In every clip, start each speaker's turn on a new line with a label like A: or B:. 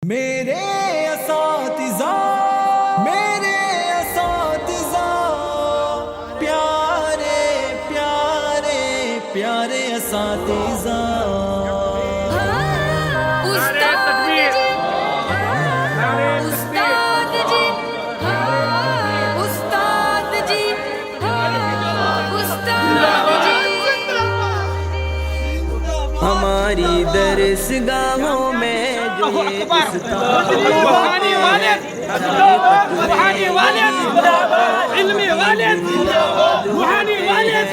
A: میرے اساتذہ پیارے پیارے پیارے اساتذہ، ہماری درس گاہوں میں جو یہ استاد
B: روحانی والد روحانی والد علمی والد روحانی والد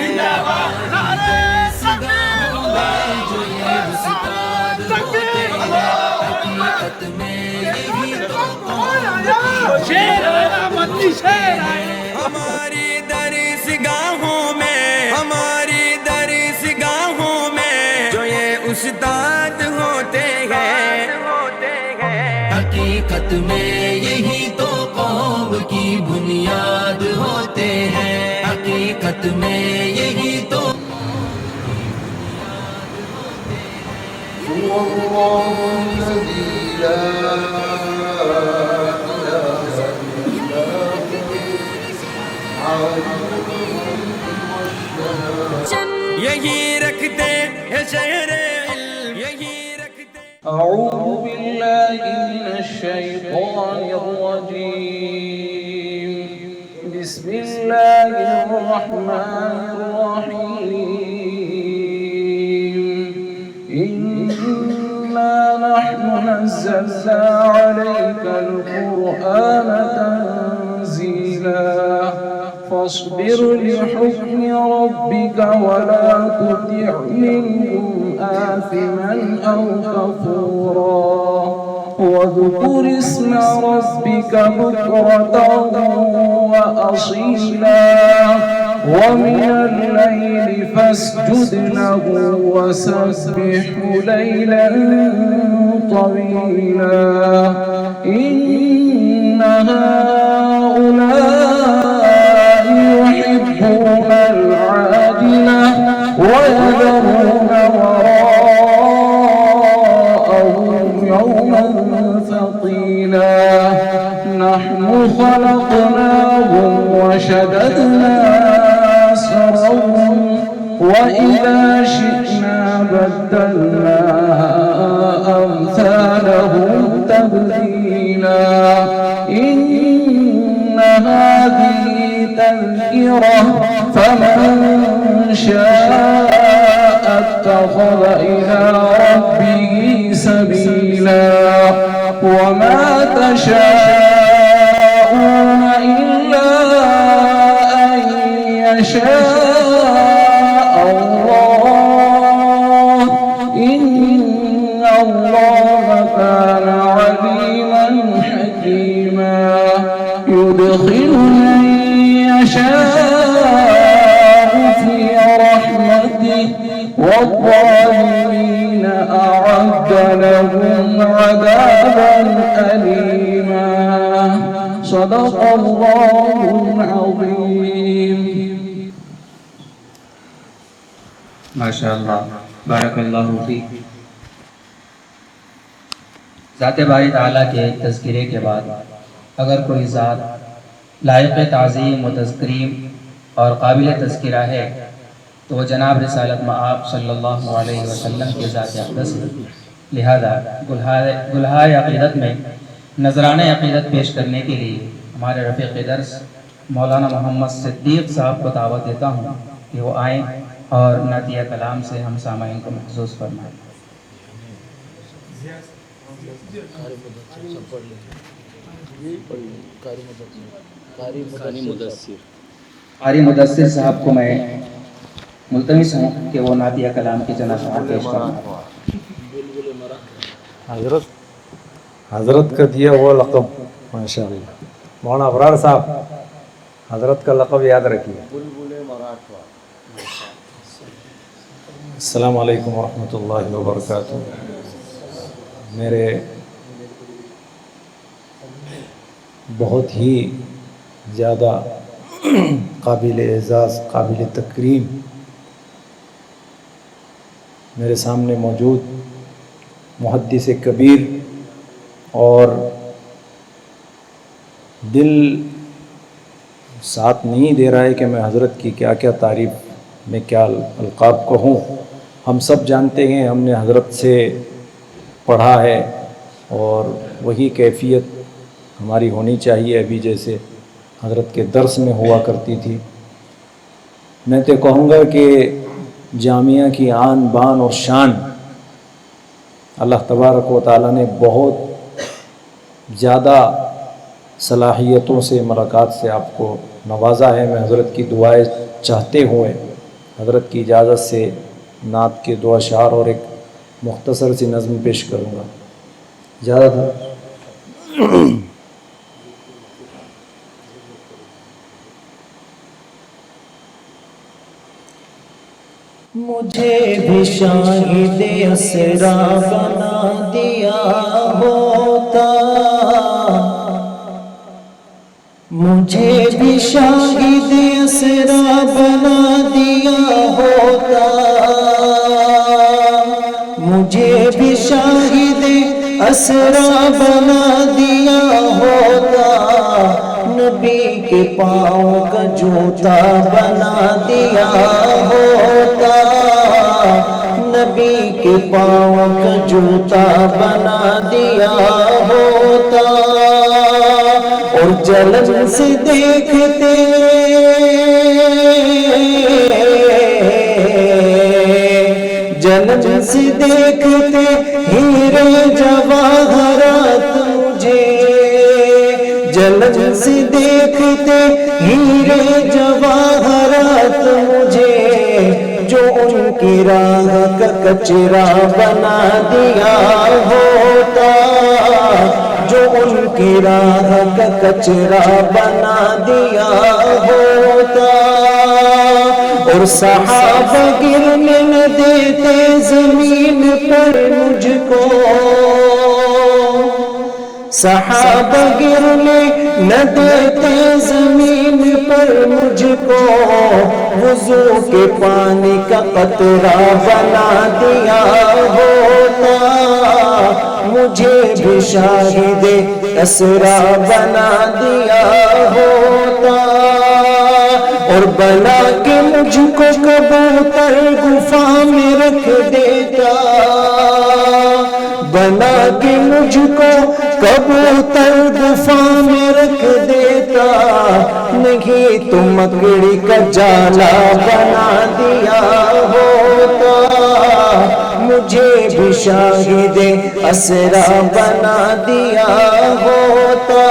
A: ہماری درس گاہوں میں جو یہ استاد ہوتے ہیں، حقیقت میں یہی تو قوم کی بنیاد ہوتے ہیں، حقیقت میں یہی تو
C: الله الذي لا
A: یہی رکھتے ہیں شہر علم، یہی رکھتے
C: أعوذ بالله من الشيطان الرجيم بسم الله الرحمن الرحيم إنا نحن نزلنا عليك القرآن تنزيلا فاصبر لحكم ربك ولا تطع منهم آثما أو كفورا واذكر اسم ربك بكرة وأصيلا ومن الليل فاسجد له وسبحه ليلا طويلا إن هؤلاء يحبون العاجلة ويذرون وراءهم يوما ثقيلا نحن خلقناهم وشددنا أسرهم وإذا شئنا بدلنا أمثالهم تبديلا إن هذه تذكرة فمن شاء اتخذ إلى ربه سبيلا وما تشاءون إلا أن يشاء الله إن الله كان عليما حكيما يدخل من يشاء في رحمته والظالمين أعد لهم عذابا أليما صدق الله العظيم.
D: ماشاءاللہ بارک اللہ فیک. ذات باری تعالیٰ کے تذکرے کے بعد اگر کوئی ذات لائق تعظیم و تذکریم اور قابل تذکرہ ہے تو وہ جناب رسالت مآب صلی اللہ علیہ وسلم کے ذات اقدس ہے. لہذا گلہائے عقیدت میں نذرانہ عقیدت پیش کرنے کے لیے ہمارے رفیق درس مولانا محمد صدیق صاحب کو دعوت دیتا ہوں کہ وہ آئیں اور نعتیہ کلام سے ہم سامعین کو محظوظ فرمائیں. قاری مدثر صاحب کو میں ملتمس ہوں کہ وہ نعتیہ کلام کی جنازہ پیش کریں.
E: حضرت کا دیا ہوا لقب ماشاءاللہ. مولانا ابرار صاحب حضرت کا لقب یاد رکھیے. السلام علیکم ورحمۃ اللہ وبرکاتہ. میرے بہت ہی زیادہ قابل اعزاز قابل تکریم میرے سامنے موجود محدث کبیر اور دل ساتھ نہیں دے رہا ہے کہ میں حضرت کی کیا کیا تعریف میں کیا القاب کہوں. ہم سب جانتے ہیں، ہم نے حضرت سے پڑھا ہے اور وہی کیفیت ہماری ہونی چاہیے ابھی جیسے حضرت کے درس میں ہوا کرتی تھی. میں تو کہوں گا کہ جامعہ کی آن بان اور شان اللہ تبارک و تعالیٰ نے بہت زیادہ صلاحیتوں سے، ملکات سے آپ کو نوازا ہے. میں حضرت کی دعائیں چاہتے ہوئے حضرت کی اجازت سے نعت کے دو اشعار اور ایک مختصر سی نظم پیش کروں گا. اجازت ہے؟
A: مجھے بھی شاہد اسرا بنا دیا ہوتا، مجھے بھی شاہد اسرا بنا دیا ہوتا، مجھے بھی شاہد اسرا بنا دیا ہوتا، نبی کے پاؤں کا جوتا بنا دیا ہوتا، نبی کے پاؤں کا جوتا بنا دیا ہوتا، اور جلن سے دیکھتے جلن سے دیکھتے ہیرے جواہرات مجھے، جلن سے دیکھتے ہیرے جواہرات مجھے، جو ان کی راہ کا کچرا بنا دیا ہوتا، جو ان کی راہ کا کچرا بنا دیا ہوتا، اور صحابہ گرنے نہ دیتے زمین پر مجھ کو، صحابہ گرنے نہ دیتے زمین پر مجھ کو، وضو کے پانی کا قطرہ بنا دیا ہوتا، مجھے بھی شاہد اسرا بنا دیا ہوتا، اور بنا کے مجھ کو کبوتر گفا میں رکھ دیتا، بنا کے مجھ کو کبوتر گفا میں رکھ دیتا، نہیں تو مکڑی کا جالا بنا دیا ہوتا، مجھے بھی شاہد اسرا بنا دیا ہوتا،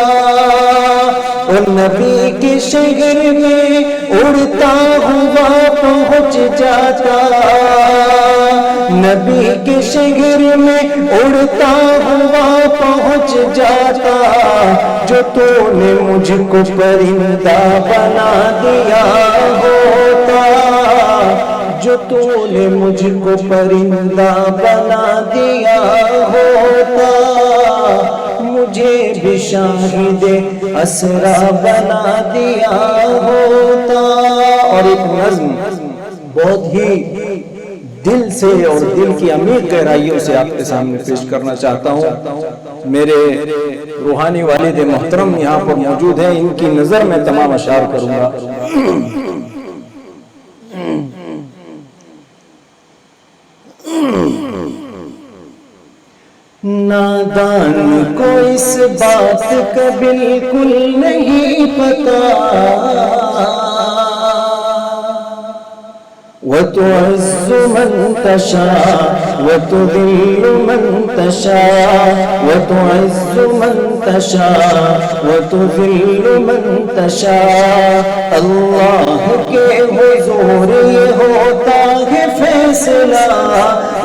A: اور نبی کے شہر میں اڑتا ہوا پہنچ جاتا، نبی کے شہر میں اڑتا ہوا پہنچ جاتا، جو تو نے مجھ کو پرندہ بنا دیا ہوتا، جو تو نے مجھ کو پرندہ بنا دیا ہوتا، مجھے بھی شاہد اسرا بنا دیا ہوتا.
E: اور ایک نظم بہت ہی دل سے اور دل کی عمیق گہرائیوں سے آپ کے سامنے پیش کرنا چاہتا ہوں. میرے روحانی والد محترم یہاں پر موجود ہیں، ان کی نظر میں تمام اشعار کروں گا.
A: نادان کو اس بات کا بالکل نہیں پتا، وتعز من تشاء وتذل من تشاء، وتعز من تشاء وتذل من تشاء، اللہ کے حضور یہ ہوتا ہے فیصلہ،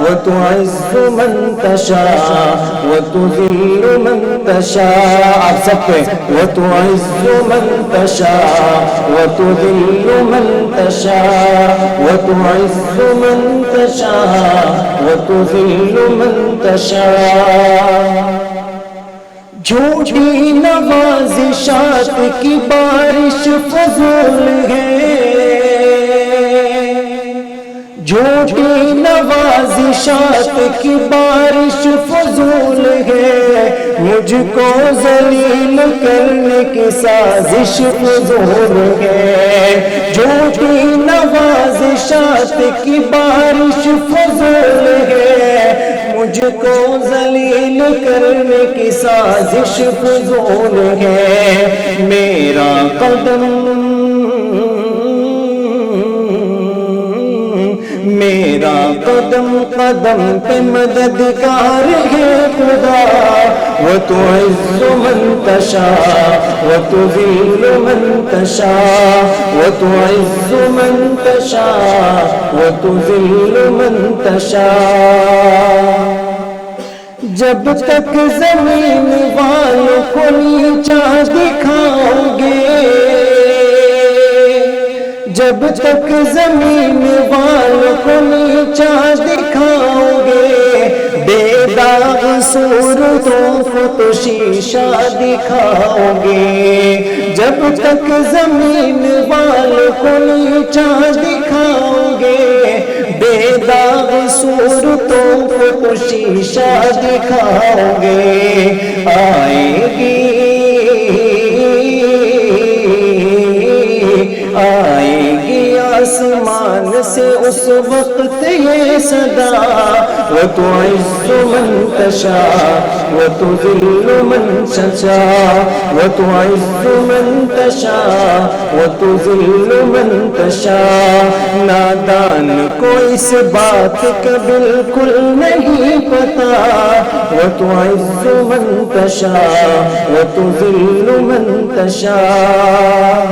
A: وتعز من تشاء وتذل من تشاء، آپ سب پہ وتعز من تشاء وتذل من تشاء، وتعز من تشاء وتذل من تشاء، جھوٹی نوازشات کی بارش فضول ہے،
C: جھوٹی نوازشات کی بارش فضول ہے، مجھ کو ذلیل کرنے کی سازش فضول ہے، جھوٹی نوازشات کی بارش فضول ہے، مجھ کو ذلیل کرنے کی سازش فضول ہے، میرا قدم قدم پہ مددگار ہے خدا، وتعز من تشاء وتذل من تشاء، وتعز من تشاء وتذل من تشاء۔ جب تک زمین والوں کو نیچا دکھاؤ گے، جب تک زمین والوں کو نیچا دکھاؤ گے، بے داغ صورتوں کو تو شیشہ دکھاؤ گے، جب تک زمین والوں کو نیچا دکھاؤ گے، بے داغ صورتوں کو تو شیشہ دکھاؤ گے، آئے گی آسمان سے اس وقت یہ صدا، وتعز من تشاء وتذل من تشاء، وتعز من تشاء وتذل من تشاء۔ نادان کو اس بات کا بالکل نہیں پتا، وتعز من تشاء وتذل من تشاء۔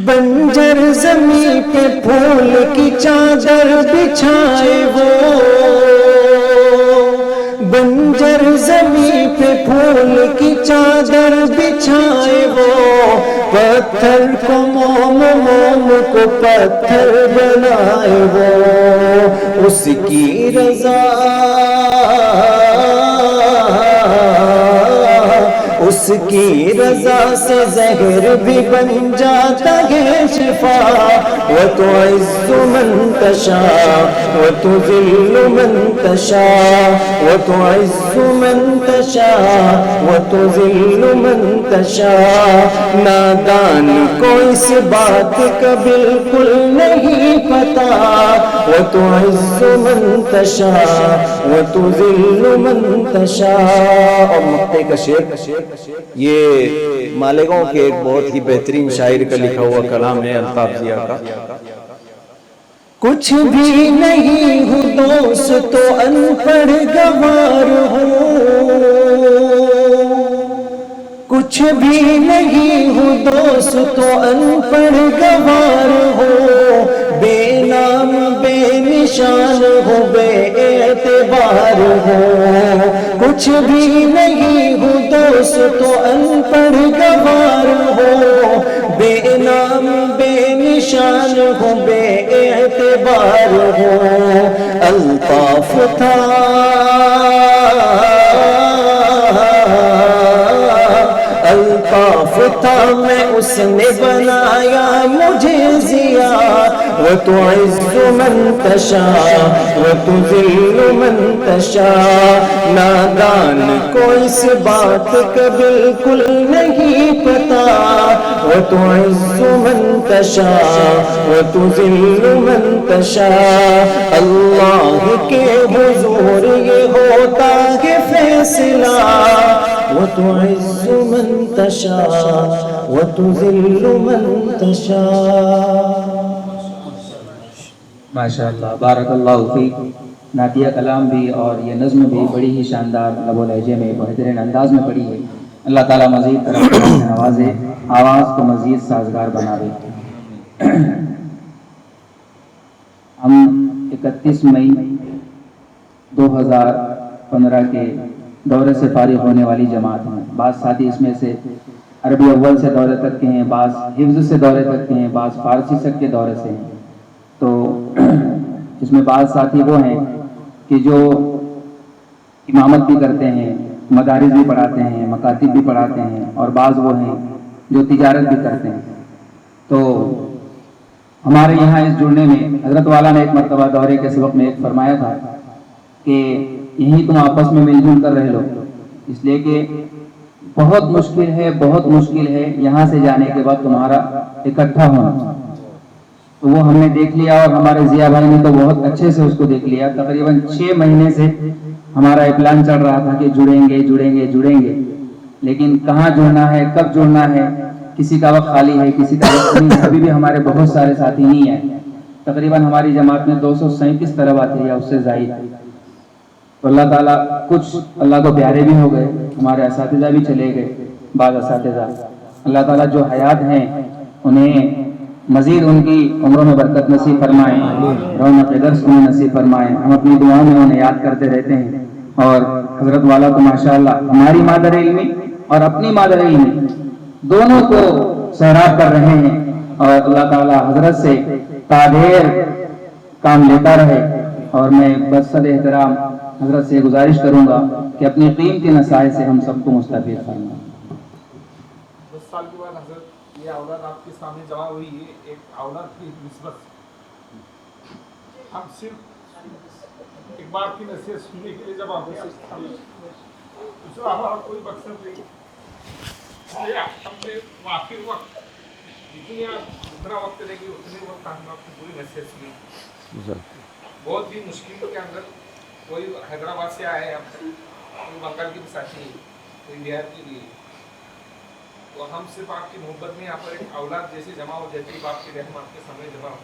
C: بنجر زمین پہ پھول کی چادر بچھائے وہ، بنجر زمین پہ پھول کی چادر بچھائے وہ، پتھر کو موم کو پتھر بنائے وہ، اس کی رضا اس کی رضا سے زہر بھی بن جاتا ہے شفا، وتعز من تشاء وتذل من تشاء، وتعز من تشاء وتذل من تشاء۔ نادان کو اس بات کا بالکل نہیں پتا، وتعز من تشاء وتذل من تشاء۔ اور مقطع کا شعر یہ مالیگاؤں کے ایک بہت ہی بہترین شاعر کا لکھا ہوا کلام ہے الطاف ضیاء کا۔ کچھ بھی نہیں ہوں دوست تو ان پڑھ گوار ہوں، کچھ بھی نہیں ہوں دوست تو ان پڑھ گوار ہوں، بے نام بے نشان ہو بے اعتبار ہو، کچھ بھی نہیں ہوں دوست تو ان پڑھ گوار ہو، بے نام بے نشان ہو بے اعتبار ہو، الطاف تھا الطاف تھا میں اس نے بنایا مجھے ضیاء، وتعز من تشاء وتذل من تشاء۔ نادان کو اس بات کا بالکل نہیں پتا، وتعز من تشاء وتذل من تشاء۔ اللہ کے حضور یہ ہوتا ہے فیصلہ، وتعز من تشاء وتذل من تشاء۔
D: ماشاءاللہ، بارک اللہ فیک۔ نعتیہ کلام بھی اور یہ نظم بھی بڑی ہی شاندار لب و لہجے میں بہترین انداز میں پڑھی ہے۔ اللہ تعالیٰ مزید ترقی سے نوازے، آواز کو مزید سازگار بناوے۔ ہم 31 مئی 2015 کے دورے سے فارغ ہونے والی جماعت ہیں۔ بعض ساتھی اس میں سے عربی اول سے دورے تک کے ہیں، بعض حفظ سے دورے تک کے ہیں، بعض فارسی تک کے دورے سے ہیں۔ تو اس میں بعض ساتھی وہ ہیں کہ جو امامت بھی کرتے ہیں، مدارس بھی پڑھاتے ہیں، مکاتب بھی پڑھاتے ہیں، اور بعض وہ ہیں جو تجارت بھی کرتے ہیں۔ تو ہمارے یہاں اس جڑنے میں حضرت والا نے ایک مرتبہ دورے کے سبق میں ایک فرمایا تھا کہ یہیں تم آپس میں مل جل کر رہ لو، اس لیے کہ بہت مشکل ہے یہاں سے جانے کے بعد تمہارا اکٹھا ہونا۔ تو وہ ہم نے دیکھ لیا، اور ہمارے ضیاء بھائی نے تو بہت اچھے سے اس کو دیکھ لیا۔ تقریباً 6 مہینے سے ہمارا ایک پلان چل رہا تھا کہ جڑیں گے، لیکن کہاں جڑنا ہے، کب جڑنا ہے، کسی کا وقت خالی ہے، کسی کا وقت نہیں ہے۔ ابھی بھی ہمارے بہت سارے ساتھی نہیں ہیں، تقریباً ہماری جماعت میں 237 طلباء تھے یا اس سے زائد۔ تو اللہ تعالیٰ کچھ اللہ کو پیارے بھی ہو گئے، ہمارے اساتذہ بھی چلے گئے، بعض اساتذہ۔ اللہ تعالیٰ جو حیات ہیں انہیں مزید ان کی عمروں میں برکت نصیب فرمائیں، رونق درس انہیں نصیب فرمائیں۔ ہم اپنی دعاؤں میں انہیں یاد کرتے رہتے ہیں، اور حضرت والا تو ماشاءاللہ ہماری مادر علمی اور اپنی مادر علمی دونوں کو سیراب کر رہے ہیں، اور اللہ تعالیٰ حضرت سے تادیر کام لیتا رہے۔ اور میں بصد احترام حضرت سے گزارش کروں گا کہ اپنی قیمتی نصائح سے ہم سب کو مستفید فرمائیں۔
B: 10 سال کے بعد حضرت یہ اولاد آپ کے سامنے جمع ہوئی ہے، ایک اولاد کی نسبت سے ہم صرف ایک بار کی نصیحت سننے کے لیے جمع ہوئے، دوسرا ہمارا کوئی مقصد نہیں، اس لیے ہم نے آخر وقت جتنی آپ اتنا وقت دیں گے اتنے وقت ہم آپ کی پوری نصیحت سنیں۔ بہت ہی مشکل کے اندر کوئی حیدرآباد سے آئے ہیں، کوئی بنگال کی ساتھی، کوئی بہار کی بھی، تو ہم صرف آپ کی محبت میں یہاں پر ایک اولاد جیسے جمع ہو جاتی ہے، باپ کی رحم آپ کے سامنے جمع ہو،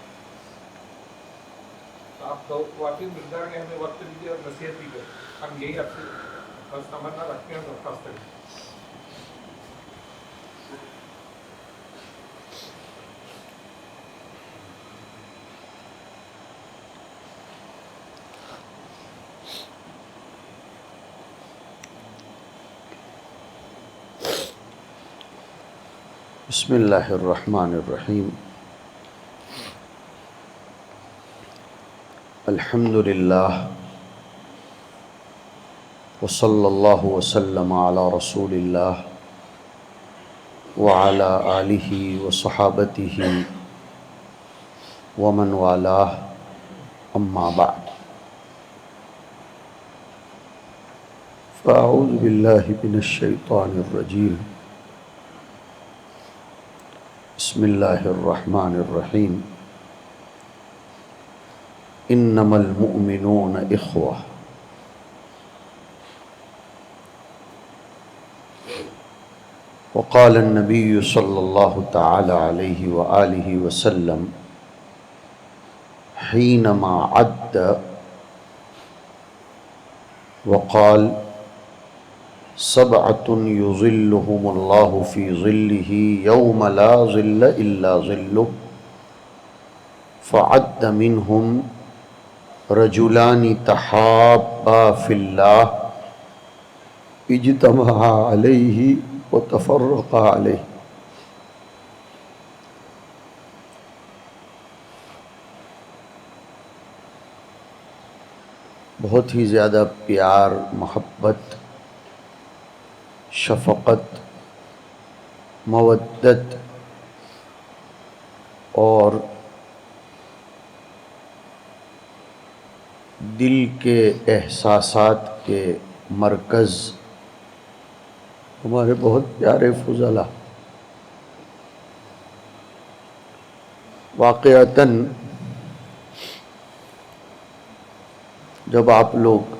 B: تو آپ واقعی مقدار میں ہمیں وقت دیجیے اور نصیحت بھی کریں۔ ہم یہی آپ سے بس تمنا رکھتے ہیں، درخواست کریں۔
F: بسم اللہ الرحمن الرحیم۔ الحمد للہ وصلی اللہ وسلم علی رسول اللہ وعلی آلہ وصحابتہ ومن والاہ، اما بعد، فاعوذ باللہ من الشیطان الرجیم، بسم اللہ الرحمن الرحیم۔ انما المؤمنون اخوہ، وقال النبی صلی اللہ تعالی علیہ وآلہ وسلم حینما عد وقال سبعۃ یظلہم اللہ فی ظلہ یوم لا ظل الا ظلہ، فعد منہم رجلان تحابا فی اللہ اجتمعا علیہ وتفرقا علیہ۔ بہت ہی زیادہ پیار، محبت، شفقت، مودت اور دل کے احساسات کے مرکز ہمارے بہت پیارے فضلاء، واقعتاً جب آپ لوگ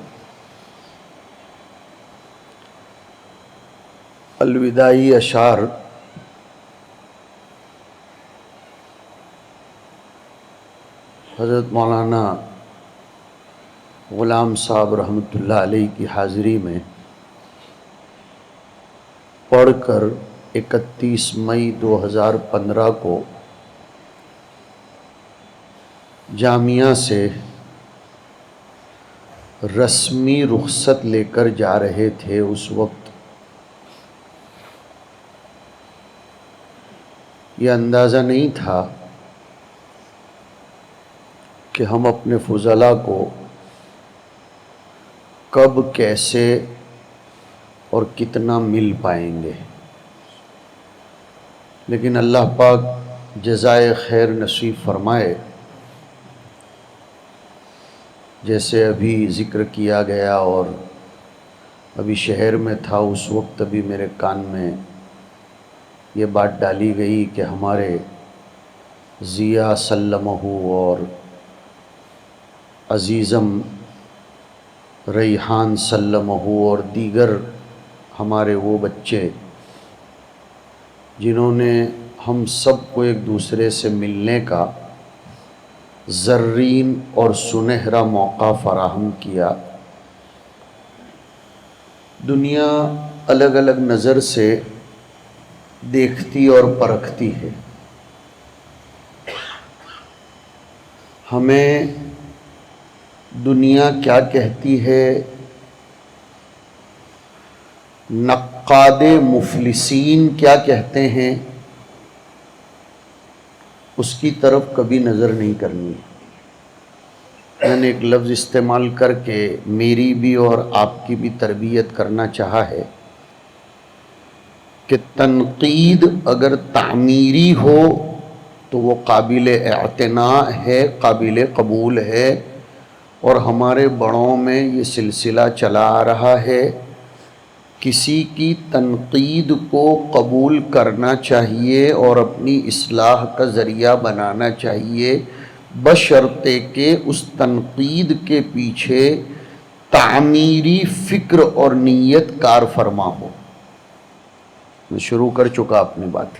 F: الوداعی اشعار حضرت مولانا غلام صاحب رحمۃ اللہ علیہ کی حاضری میں پڑھ کر 31 مئی 2015 کو جامعہ سے رسمی رخصت لے کر جا رہے تھے، اس وقت یہ اندازہ نہیں تھا کہ ہم اپنے فضلاء کو کب، کیسے اور کتنا مل پائیں گے، لیکن اللہ پاک جزائے خیر نصیب فرمائے۔ جیسے ابھی ذکر کیا گیا اور ابھی شہر میں تھا اس وقت ابھی میرے کان میں یہ بات ڈالی گئی کہ ہمارے ضیاء سلمہ اور عزیزم ریحان سلمہ اور دیگر ہمارے وہ بچے جنہوں نے ہم سب کو ایک دوسرے سے ملنے کا زرین اور سنہرا موقع فراہم کیا۔ دنیا الگ الگ نظر سے دیکھتی اور پرکھتی ہے۔ ہمیں دنیا کیا کہتی ہے، نقاد مفلسین کیا کہتے ہیں، اس کی طرف کبھی نظر نہیں کرنی۔ میں نے ایک لفظ استعمال کر کے میری بھی اور آپ کی بھی تربیت کرنا چاہا ہے کہ تنقید اگر تعمیری ہو تو وہ قابل اعتناء ہے، قابل قبول ہے، اور ہمارے بڑوں میں یہ سلسلہ چلا آ رہا ہے۔ کسی کی تنقید کو قبول کرنا چاہیے اور اپنی اصلاح کا ذریعہ بنانا چاہیے، بشرطے کہ اس تنقید کے پیچھے تعمیری فکر اور نیت کار فرما ہو۔ میں شروع کر چکا اپنی بات،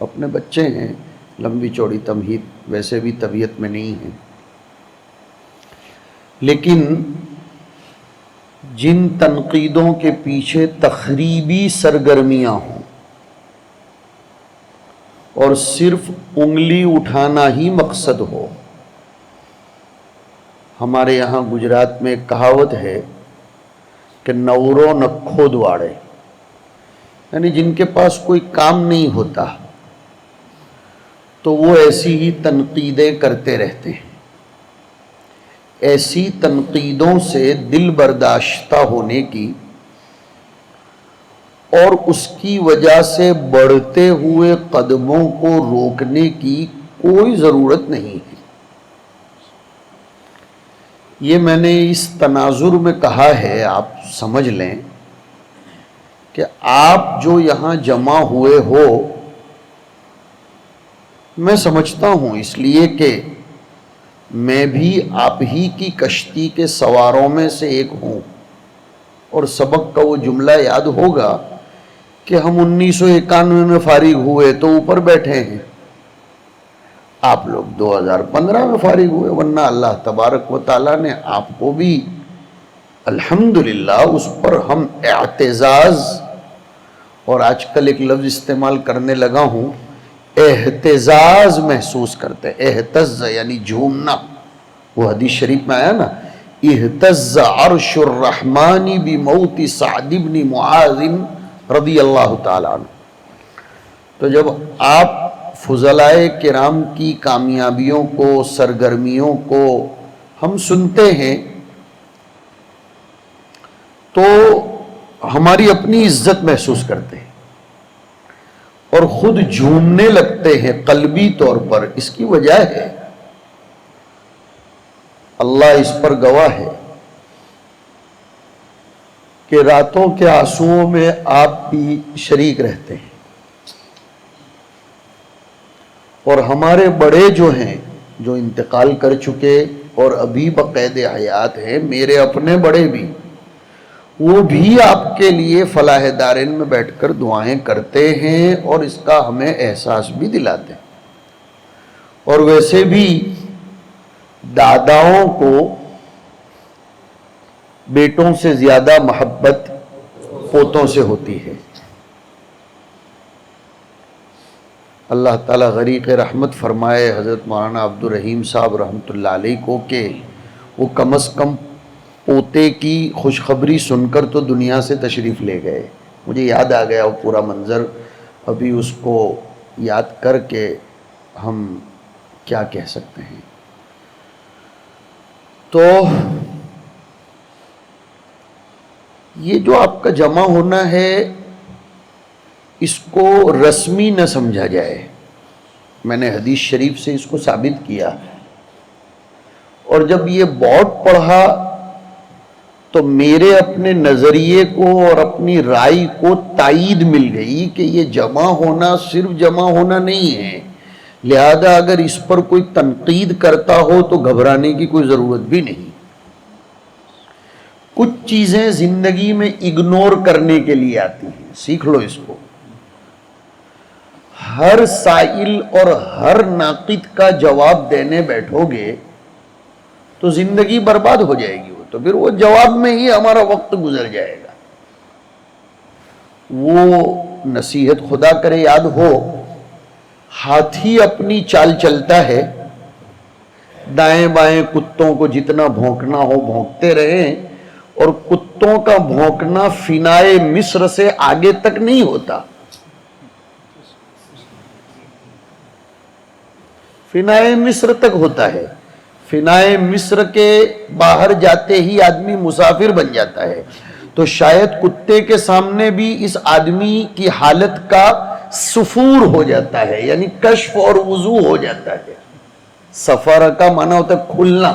F: اپنے بچے ہیں، لمبی چوڑی تمہید ویسے بھی طبیعت میں نہیں ہے، لیکن جن تنقیدوں کے پیچھے تخریبی سرگرمیاں ہوں اور صرف انگلی اٹھانا ہی مقصد ہو۔ ہمارے یہاں گجرات میں ایک کہاوت ہے کہ نورو نکھو دواڑے، یعنی جن کے پاس کوئی کام نہیں ہوتا تو وہ ایسی ہی تنقیدیں کرتے رہتے ہیں۔ ایسی تنقیدوں سے دل برداشتہ ہونے کی اور اس کی وجہ سے بڑھتے ہوئے قدموں کو روکنے کی کوئی ضرورت نہیں ہے۔ یہ میں نے اس تناظر میں کہا ہے، آپ سمجھ لیں کہ آپ جو یہاں جمع ہوئے ہو، میں سمجھتا ہوں اس لیے کہ میں بھی آپ ہی کی کشتی کے سواروں میں سے ایک ہوں، اور سبق کا وہ جملہ یاد ہوگا کہ ہم 1991 میں فارغ ہوئے تو اوپر بیٹھے ہیں، آپ لوگ 2015 میں فارغ ہوئے، ورنہ اللہ تبارک و تعالیٰ نے آپ کو بھی الحمدللہ اس پر ہم اعتزاز، اور آج کل ایک لفظ استعمال کرنے لگا ہوں، احتزاز محسوس کرتے ہیں۔ احتز یعنی جھومنا، وہ حدیث شریف میں آیا نا، احتز عرش الرحمن بموت سعد بن معاذ رضی اللہ تعالیٰ عنہ۔ تو جب آپ فضلائے کرام کی کامیابیوں کو، سرگرمیوں کو ہم سنتے ہیں تو ہماری اپنی عزت محسوس کرتے ہیں اور خود جھومنے لگتے ہیں قلبی طور پر۔ اس کی وجہ ہے، اللہ اس پر گواہ ہے کہ راتوں کے آنسوؤں میں آپ بھی شریک رہتے ہیں، اور ہمارے بڑے جو ہیں، جو انتقال کر چکے اور ابھی بقید حیات ہیں، میرے اپنے بڑے بھی، وہ بھی آپ کے لیے فلاح دارین میں بیٹھ کر دعائیں کرتے ہیں اور اس کا ہمیں احساس بھی دلاتے ہیں۔ اور ویسے بھی داداؤں کو بیٹوں سے زیادہ محبت پوتوں سے ہوتی ہے۔ اللہ تعالیٰ غریق رحمت فرمائے حضرت مولانا عبد الرحیم صاحب رحمۃ اللہ علیہ کو کہ وہ کم از کم پوتے کی خوشخبری سن کر تو دنیا سے تشریف لے گئے۔ مجھے یاد آ گیا وہ پورا منظر، ابھی اس کو یاد کر کے ہم کیا کہہ سکتے ہیں۔ تو یہ جو آپ کا جمع ہونا ہے، اس کو رسمی نہ سمجھا جائے، میں نے حدیث شریف سے اس کو ثابت کیا ہے۔ اور جب یہ بورڈ پڑھا تو میرے اپنے نظریے کو اور اپنی رائے کو تائید مل گئی کہ یہ جمع ہونا صرف جمع ہونا نہیں ہے، لہذا اگر اس پر کوئی تنقید کرتا ہو تو گھبرانے کی کوئی ضرورت بھی نہیں۔ کچھ چیزیں زندگی میں اگنور کرنے کے لیے آتی ہیں، سیکھ لو اس کو۔ ہر سائل اور ہر ناقد کا جواب دینے بیٹھو گے تو زندگی برباد ہو جائے گی، تو پھر وہ جواب میں ہی ہمارا وقت گزر جائے گا۔ وہ نصیحت خدا کرے یاد ہو، ہاتھی اپنی چال چلتا ہے، دائیں بائیں کتوں کو جتنا بھونکنا ہو بھونکتے رہیں، اور کتوں کا بھونکنا فنائے مصر سے آگے تک نہیں ہوتا، فنائے مصر تک ہوتا ہے۔ فنائے مصر کے باہر جاتے ہی آدمی مسافر بن جاتا ہے، تو شاید کتے کے سامنے بھی اس آدمی کی حالت کا سفور ہو جاتا ہے، یعنی کشف اور وضو ہو جاتا ہے۔ سفر کا معنی ہوتا ہے کھلنا۔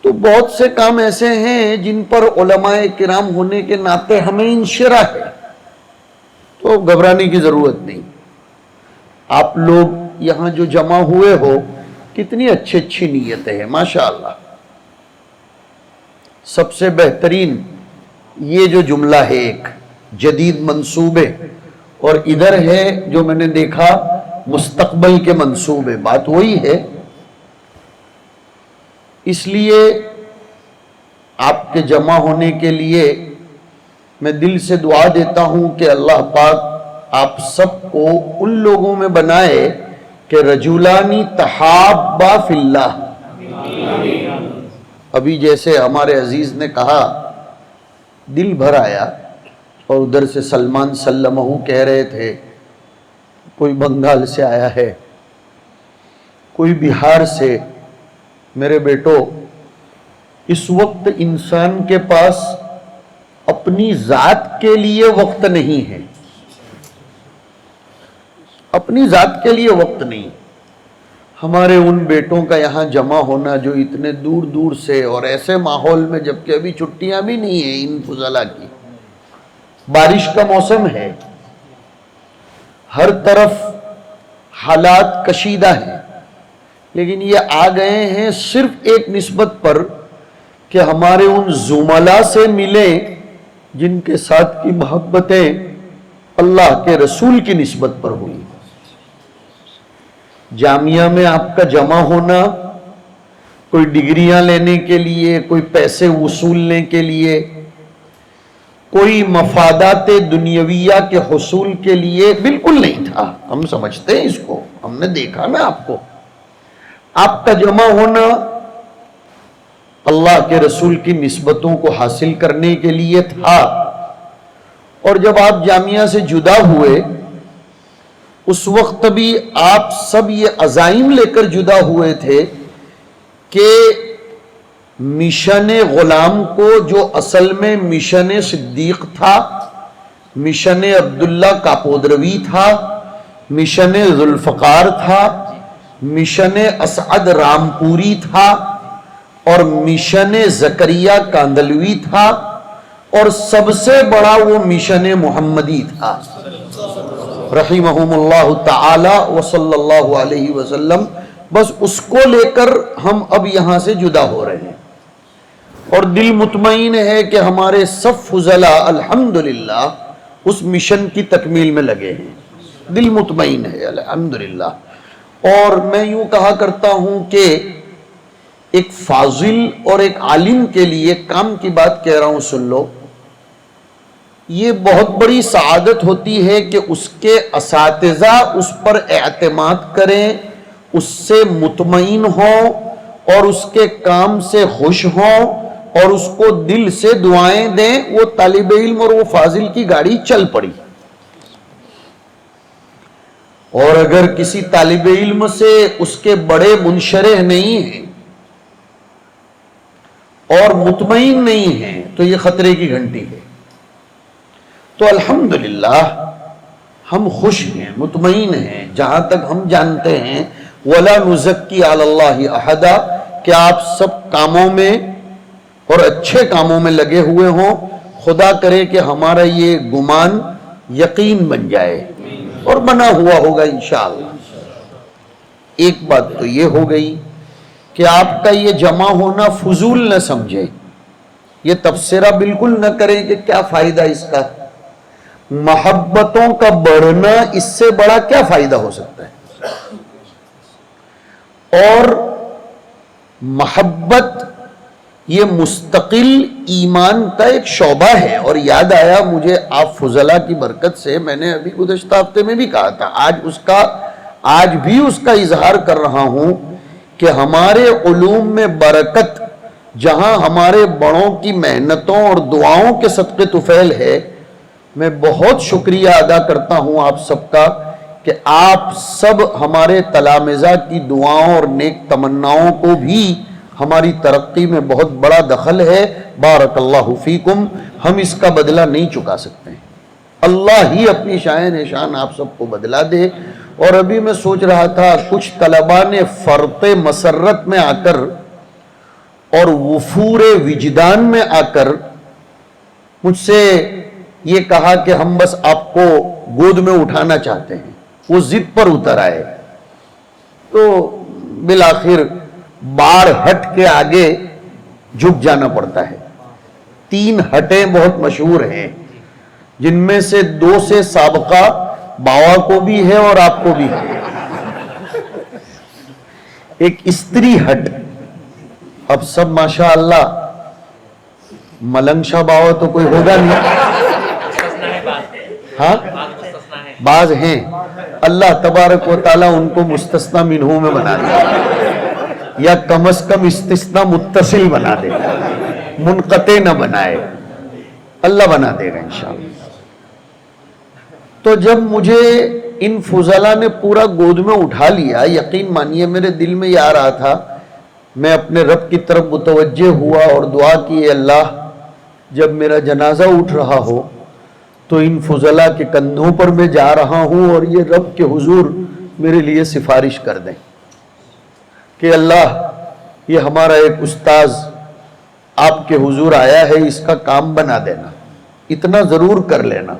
F: تو بہت سے کام ایسے ہیں جن پر علماء کرام ہونے کے ناطے ہمیں انشراح ہے، تو گھبرانے کی ضرورت نہیں۔ آپ لوگ یہاں جو جمع ہوئے ہو، کتنی اچھی نیتیں ہیں ماشاءاللہ۔ سب سے بہترین یہ جو جملہ ہے، ایک جدید منصوبے، اور ادھر ہے جو میں نے دیکھا مستقبل کے منصوبے، بات وہی ہے۔ اس لیے آپ کے جمع ہونے کے لیے میں دل سے دعا دیتا ہوں کہ اللہ پاک آپ سب کو ان لوگوں میں بنائے کہ رجولانی تحابا فی اللہ۔ ابھی جیسے ہمارے عزیز نے کہا، دل بھر آیا، اور ادھر سے سلمان سلمہ کہہ رہے تھے کوئی بنگال سے آیا ہے، کوئی بہار سے۔ میرے بیٹو، اس وقت انسان کے پاس اپنی ذات کے لیے وقت نہیں ہے، اپنی ذات کے لیے وقت نہیں۔ ہمارے ان بیٹوں کا یہاں جمع ہونا جو اتنے دور دور سے، اور ایسے ماحول میں جبکہ ابھی چھٹیاں بھی نہیں ہیں ان فضلہ کی، بارش کا موسم ہے، ہر طرف حالات کشیدہ ہیں، لیکن یہ آ گئے ہیں صرف ایک نسبت پر کہ ہمارے ان زملاء سے ملیں جن کے ساتھ کی محبتیں اللہ کے رسول کی نسبت پر ہوئی۔ جامعہ میں آپ کا جمع ہونا کوئی ڈگریاں لینے کے لیے، کوئی پیسے وصولنے کے لیے، کوئی مفادات دنیاویہ کے حصول کے لیے بالکل نہیں تھا۔ ہم سمجھتے ہیں اس کو، ہم نے دیکھا نا آپ کو۔ آپ کا جمع ہونا اللہ کے رسول کی نسبتوں کو حاصل کرنے کے لیے تھا۔ اور جب آپ جامعہ سے جدا ہوئے، اس وقت بھی آپ سب یہ عزائم لے کر جدا ہوئے تھے کہ مشن غلام کو، جو اصل میں مشن صدیق تھا، مشن عبداللہ کاپودروی تھا، مشن ذوالفقار تھا، مشن اسعد رامپوری تھا، اور مشن زکریا کاندلوی تھا، اور سب سے بڑا وہ مشن محمدی تھا، رحمہم اللہ تعالی وصلی اللہ علیہ وسلم۔ بس اس کو لے کر ہم اب یہاں سے جدا ہو رہے ہیں، اور دل مطمئن ہے کہ ہمارے سب فضلاء الحمدللہ اس مشن کی تکمیل میں لگے ہیں، دل مطمئن ہے الحمدللہ۔ اور میں یوں کہا کرتا ہوں کہ ایک فاضل اور ایک عالم کے لیے کام کی بات کہہ رہا ہوں، سن لو، یہ بہت بڑی سعادت ہوتی ہے کہ اس کے اساتذہ اس پر اعتماد کریں، اس سے مطمئن ہوں، اور اس کے کام سے خوش ہوں، اور اس کو دل سے دعائیں دیں۔ وہ طالب علم اور وہ فاضل کی گاڑی چل پڑی، اور اگر کسی طالب علم سے اس کے بڑے منشرح نہیں ہیں اور مطمئن نہیں ہیں تو یہ خطرے کی گھنٹی ہے۔ تو الحمدللہ ہم خوش ہیں، مطمئن ہیں، جہاں تک ہم جانتے ہیں وَلَا نُزَكِّي عَلَى اللَّهِ أَحَدًا، کہ آپ سب کاموں میں اور اچھے کاموں میں لگے ہوئے ہوں۔ خدا کرے کہ ہمارا یہ گمان یقین بن جائے اور بنا ہوا ہوگا انشاءاللہ۔ ایک بات تو یہ ہو گئی کہ آپ کا یہ جمع ہونا فضول نہ سمجھے، یہ تبصرہ بالکل نہ کریں کہ کیا فائدہ اس کا، محبتوں کا بڑھنا اس سے بڑا کیا فائدہ ہو سکتا ہے۔ اور محبت یہ مستقل ایمان کا ایک شعبہ ہے، اور یاد آیا مجھے آپ فضلاء کی برکت سے، میں نے ابھی گزشتہ ہفتے میں بھی کہا تھا، آج بھی اس کا اظہار کر رہا ہوں کہ ہمارے علوم میں برکت جہاں ہمارے بڑوں کی محنتوں اور دعاؤں کے صدقے طفیل ہے۔ میں بہت شکریہ ادا کرتا ہوں آپ سب کا کہ آپ سب ہمارے تلامذہ کی دعاؤں اور نیک تمناؤں کو بھی ہماری ترقی میں بہت بڑا دخل ہے۔ بارک اللہ فیکم، ہم اس کا بدلہ نہیں چکا سکتے، اللہ ہی اپنی شان نشان آپ سب کو بدلا دے۔ اور ابھی میں سوچ رہا تھا کچھ طلباء نے فرط مسرت میں آ کر اور وفور وجدان میں آ کر مجھ سے یہ کہا کہ ہم بس آپ کو گود میں اٹھانا چاہتے ہیں، وہ ضد پر اتر آئے، تو بالآخر باڑ ہٹ کے آگے جھک جانا پڑتا ہے۔ 3 ہٹیں بہت مشہور ہیں، جن میں سے 2 سے سابقہ باوا کو بھی ہے اور آپ کو بھی ہے۔ ایک استری ہٹ، اب سب ماشاءاللہ ملنگ شاہ باوا تو کوئی ہوگا نہیں، ہاں بعض ہیں، اللہ تبارک و تعالیٰ ان کو مستثنی منہو میں بنا دے، یا کم از کم استثناء متصل بنا دے، منقطع نہ بنائے، اللہ بنا دے گا انشاءاللہ۔ تو جب مجھے ان فضلاء نے پورا گود میں اٹھا لیا، یقین مانیے میرے دل میں یہ آ رہا تھا، میں اپنے رب کی طرف متوجہ ہوا اور دعا کی، اے اللہ جب میرا جنازہ اٹھ رہا ہو تو ان فضلاء کے کندھوں پر میں جا رہا ہوں، اور یہ رب کے حضور میرے لیے سفارش کر دیں کہ اللہ یہ ہمارا ایک استاذ آپ کے حضور آیا ہے، اس کا کام بنا دینا، اتنا ضرور کر لینا،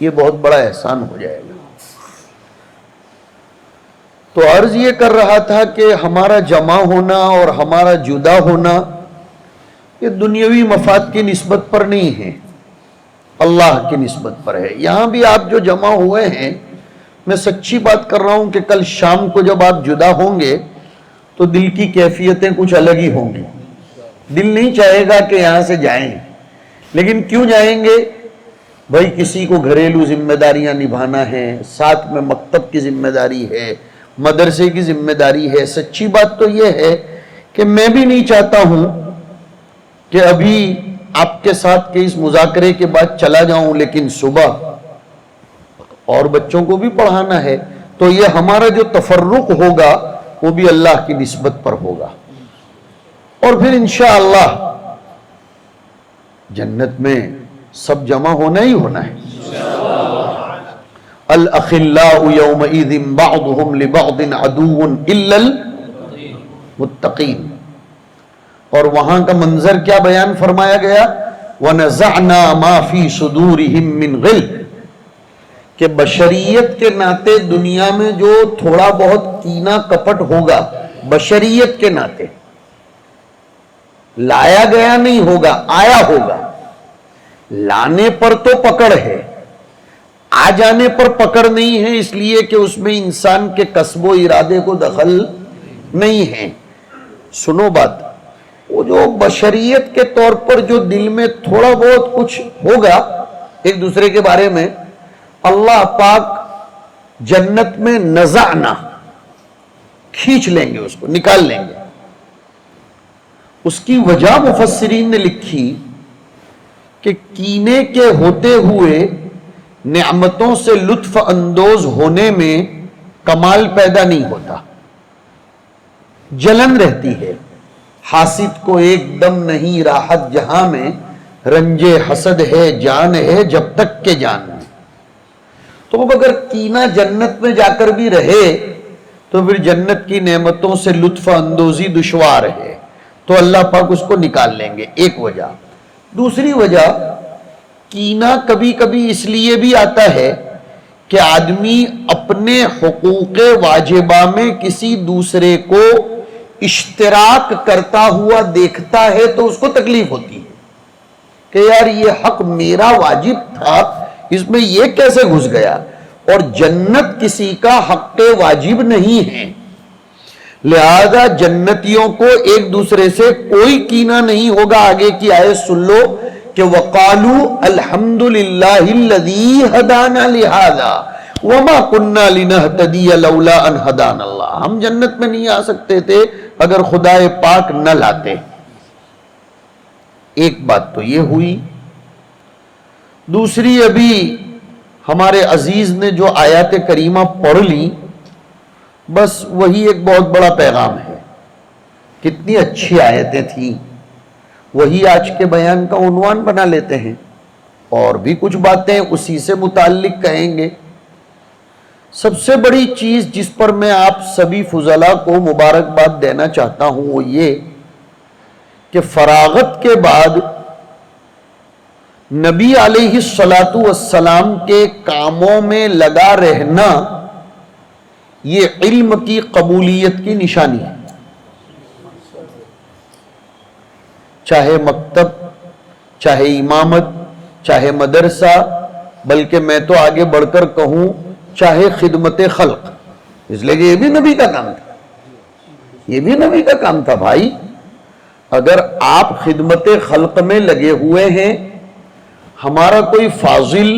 F: یہ بہت بڑا احسان ہو جائے گا۔ تو عرض یہ کر رہا تھا کہ ہمارا جمع ہونا اور ہمارا جدا ہونا یہ دنیاوی مفاد کی نسبت پر نہیں ہے، اللہ کی نسبت پر ہے۔ یہاں بھی آپ جو جمع ہوئے ہیں، میں سچی بات کر رہا ہوں کہ کل شام کو جب آپ جدا ہوں گے تو دل کی کیفیتیں کچھ الگ ہی ہوں گی، دل نہیں چاہے گا کہ یہاں سے جائیں، لیکن کیوں جائیں گے؟ بھائی کسی کو گھریلو ذمہ داریاں نبھانا ہے، ساتھ میں مکتب کی ذمہ داری ہے، مدرسے کی ذمہ داری ہے۔ سچی بات تو یہ ہے کہ میں بھی نہیں چاہتا ہوں کہ ابھی آپ کے ساتھ کے اس مذاکرے کے بعد چلا جاؤں، لیکن صبح اور بچوں کو بھی پڑھانا ہے، تو یہ ہمارا جو تفرق ہوگا وہ بھی اللہ کی نسبت پر ہوگا، اور پھر انشاءاللہ جنت میں سب جمع ہونا ہی ہونا ہے۔ الأخلاء يومئذ بعضهم لبعض عدو إلا المتقين، اور وہاں کا منظر کیا بیان فرمایا گیا؟ وَنَزَعْنَا مَا فِي صُدُورِهِم مِّن غِلٍّ، کہ بشریت کے ناطے دنیا میں جو تھوڑا بہت کینہ کپٹ ہوگا، بشریت کے ناطے لایا گیا نہیں ہوگا، آیا ہوگا۔ لانے پر تو پکڑ ہے، آ جانے پر پکڑ نہیں ہے، اس لیے کہ اس میں انسان کے کسب و ارادے کو دخل نہیں ہے۔ سنو بات، وہ جو بشریت کے طور پر جو دل میں تھوڑا بہت کچھ ہوگا ایک دوسرے کے بارے میں، اللہ پاک جنت میں نزعنا کھینچ لیں گے، اس کو نکال لیں گے۔ اس کی وجہ مفسرین نے لکھی کہ کینے کے ہوتے ہوئے نعمتوں سے لطف اندوز ہونے میں کمال پیدا نہیں ہوتا، جلن رہتی ہے۔ حاسد کو ایک دم نہیں راحت جہاں میں، رنج حسد ہے جان ہے جب تک کہ جان میں۔ تو اب اگر کینہ جنت میں جا کر بھی رہے تو پھر جنت کی نعمتوں سے لطف اندوزی دشوار ہے، تو اللہ پاک اس کو نکال لیں گے، ایک وجہ۔ دوسری وجہ، کینہ کبھی کبھی اس لیے بھی آتا ہے کہ آدمی اپنے حقوق واجبہ میں کسی دوسرے کو اشتراک کرتا ہوا دیکھتا ہے تو اس کو تکلیف ہوتی ہے کہ یار یہ حق میرا واجب تھا، اس میں یہ کیسے گھس گیا؟ اور جنت کسی کا حق واجب نہیں ہے، لہذا جنتیوں کو ایک دوسرے سے کوئی کینہ نہیں ہوگا۔ آگے کی آیت سن لو کہ وَقَالُوا الْحَمْدُ لِلَّهِ الَّذِي هَدَانَا لِهَذَا وَمَا كُنَّا لِنَهْتَدِيَ لَوْلَا أَنْ هَدَانَا اللَّهُ، ہم جنت میں نہیں آ سکتے تھے اگر خدا پاک نہ لاتے۔ ایک بات تو یہ ہوئی۔ دوسری، ابھی ہمارے عزیز نے جو آیات کریمہ پڑھ لی، بس وہی ایک بہت بڑا پیغام ہے۔ کتنی اچھی آیتیں تھیں، وہی آج کے بیان کا عنوان بنا لیتے ہیں، اور بھی کچھ باتیں اسی سے متعلق کہیں گے۔ سب سے بڑی چیز جس پر میں آپ سبھی فضلاء کو مبارکباد دینا چاہتا ہوں وہ یہ کہ فراغت کے بعد نبی علیہ السلام کے کاموں میں لگا رہنا یہ علم کی قبولیت کی نشانی ہے۔ چاہے مکتب، چاہے امامت، چاہے مدرسہ، بلکہ میں تو آگے بڑھ کر کہوں چاہے خدمت خلق، اس لیے کہ یہ بھی نبی کا کام تھا، یہ بھی نبی کا کام تھا بھائی۔ اگر آپ خدمت خلق میں لگے ہوئے ہیں، ہمارا کوئی فاضل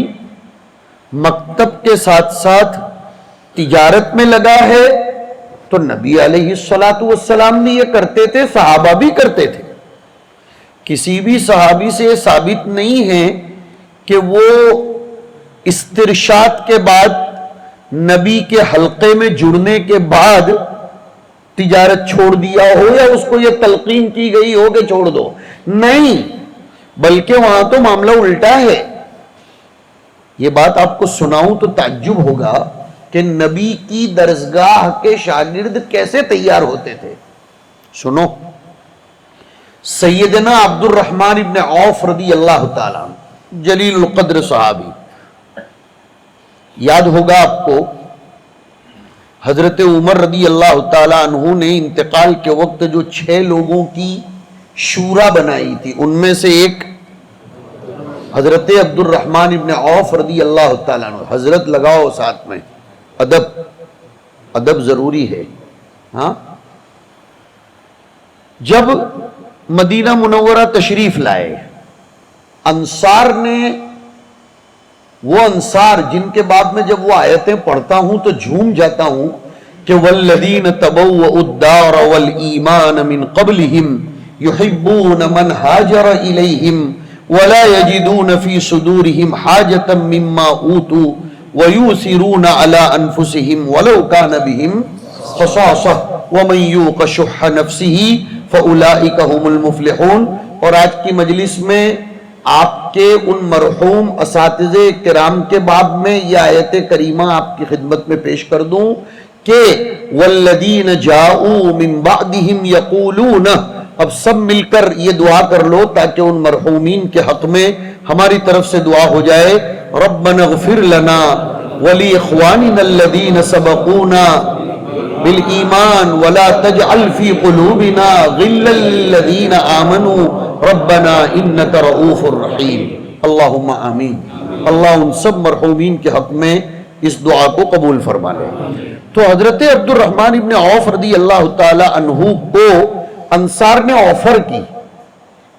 F: مکتب کے ساتھ ساتھ تجارت میں لگا ہے تو نبی علیہ السلام بھی یہ کرتے تھے، صحابہ بھی کرتے تھے۔ کسی بھی صحابی سے یہ ثابت نہیں ہے کہ وہ استرشاد کے بعد نبی کے حلقے میں جڑنے کے بعد تجارت چھوڑ دیا ہو یا اس کو یہ تلقین کی گئی ہو کہ چھوڑ دو، نہیں، بلکہ وہاں تو معاملہ الٹا ہے۔ یہ بات آپ کو سناؤں تو تعجب ہوگا کہ نبی کی درسگاہ کے شاگرد کیسے تیار ہوتے تھے۔ سنو، سیدنا عبد الرحمن ابن عوف رضی اللہ تعالیٰ عنہ، جلیل القدر صحابی، یاد ہوگا آپ کو حضرت عمر رضی اللہ تعالیٰ عنہ نے انتقال کے وقت جو 6 لوگوں کی شورا بنائی تھی، ان میں سے ایک حضرت عبد الرحمن ابن عوف رضی اللہ تعالیٰ عنہ۔ حضرت لگاؤ ساتھ میں، ادب ضروری ہے۔ ہاں، جب مدینہ منورہ تشریف لائے، انصار نے، وہ انصار جن کے بعد میں جب وہ آیتیں پڑھتا ہوں تو جھوم جاتا ہوں کہ والذین تبوؤوا الدار والایمان من قبلہم یحبون من ہاجر الیہم ولا یجدون فی صدورہم حاجتا مما اوتوا ویؤثرون علی انفسہم ولو کان بہم خصاصہ ومن یوق شح نفسہ فاولئک هم المفلحون۔ اور آج کی مجلس میں آپ کے ان مرحوم اساتذہ کرام کے باب میں یہ آیت کریمہ آپ کی خدمت میں پیش کر دوں کہ والذین جاؤوا من بعدہم یقولون، اب سب مل کر یہ دعا کر لو تاکہ ان مرحومین کے حق میں ہماری طرف سے دعا ہو جائے، ربنا اغفر لنا ولاخواننا الذین سبقونا بالایمان ولا تجعل فی قلوبنا غلا للذین آمنوا ربنا انک رؤوف الرحیم۔ اللہم آمین۔ اللہ ان سب مرحومین کے حق میں اس دعا کو قبول فرما لے۔ تو حضرت عبد الرحمن ابن عوف رضی اللہ تعالی عنہ کو انصار نے آفر کی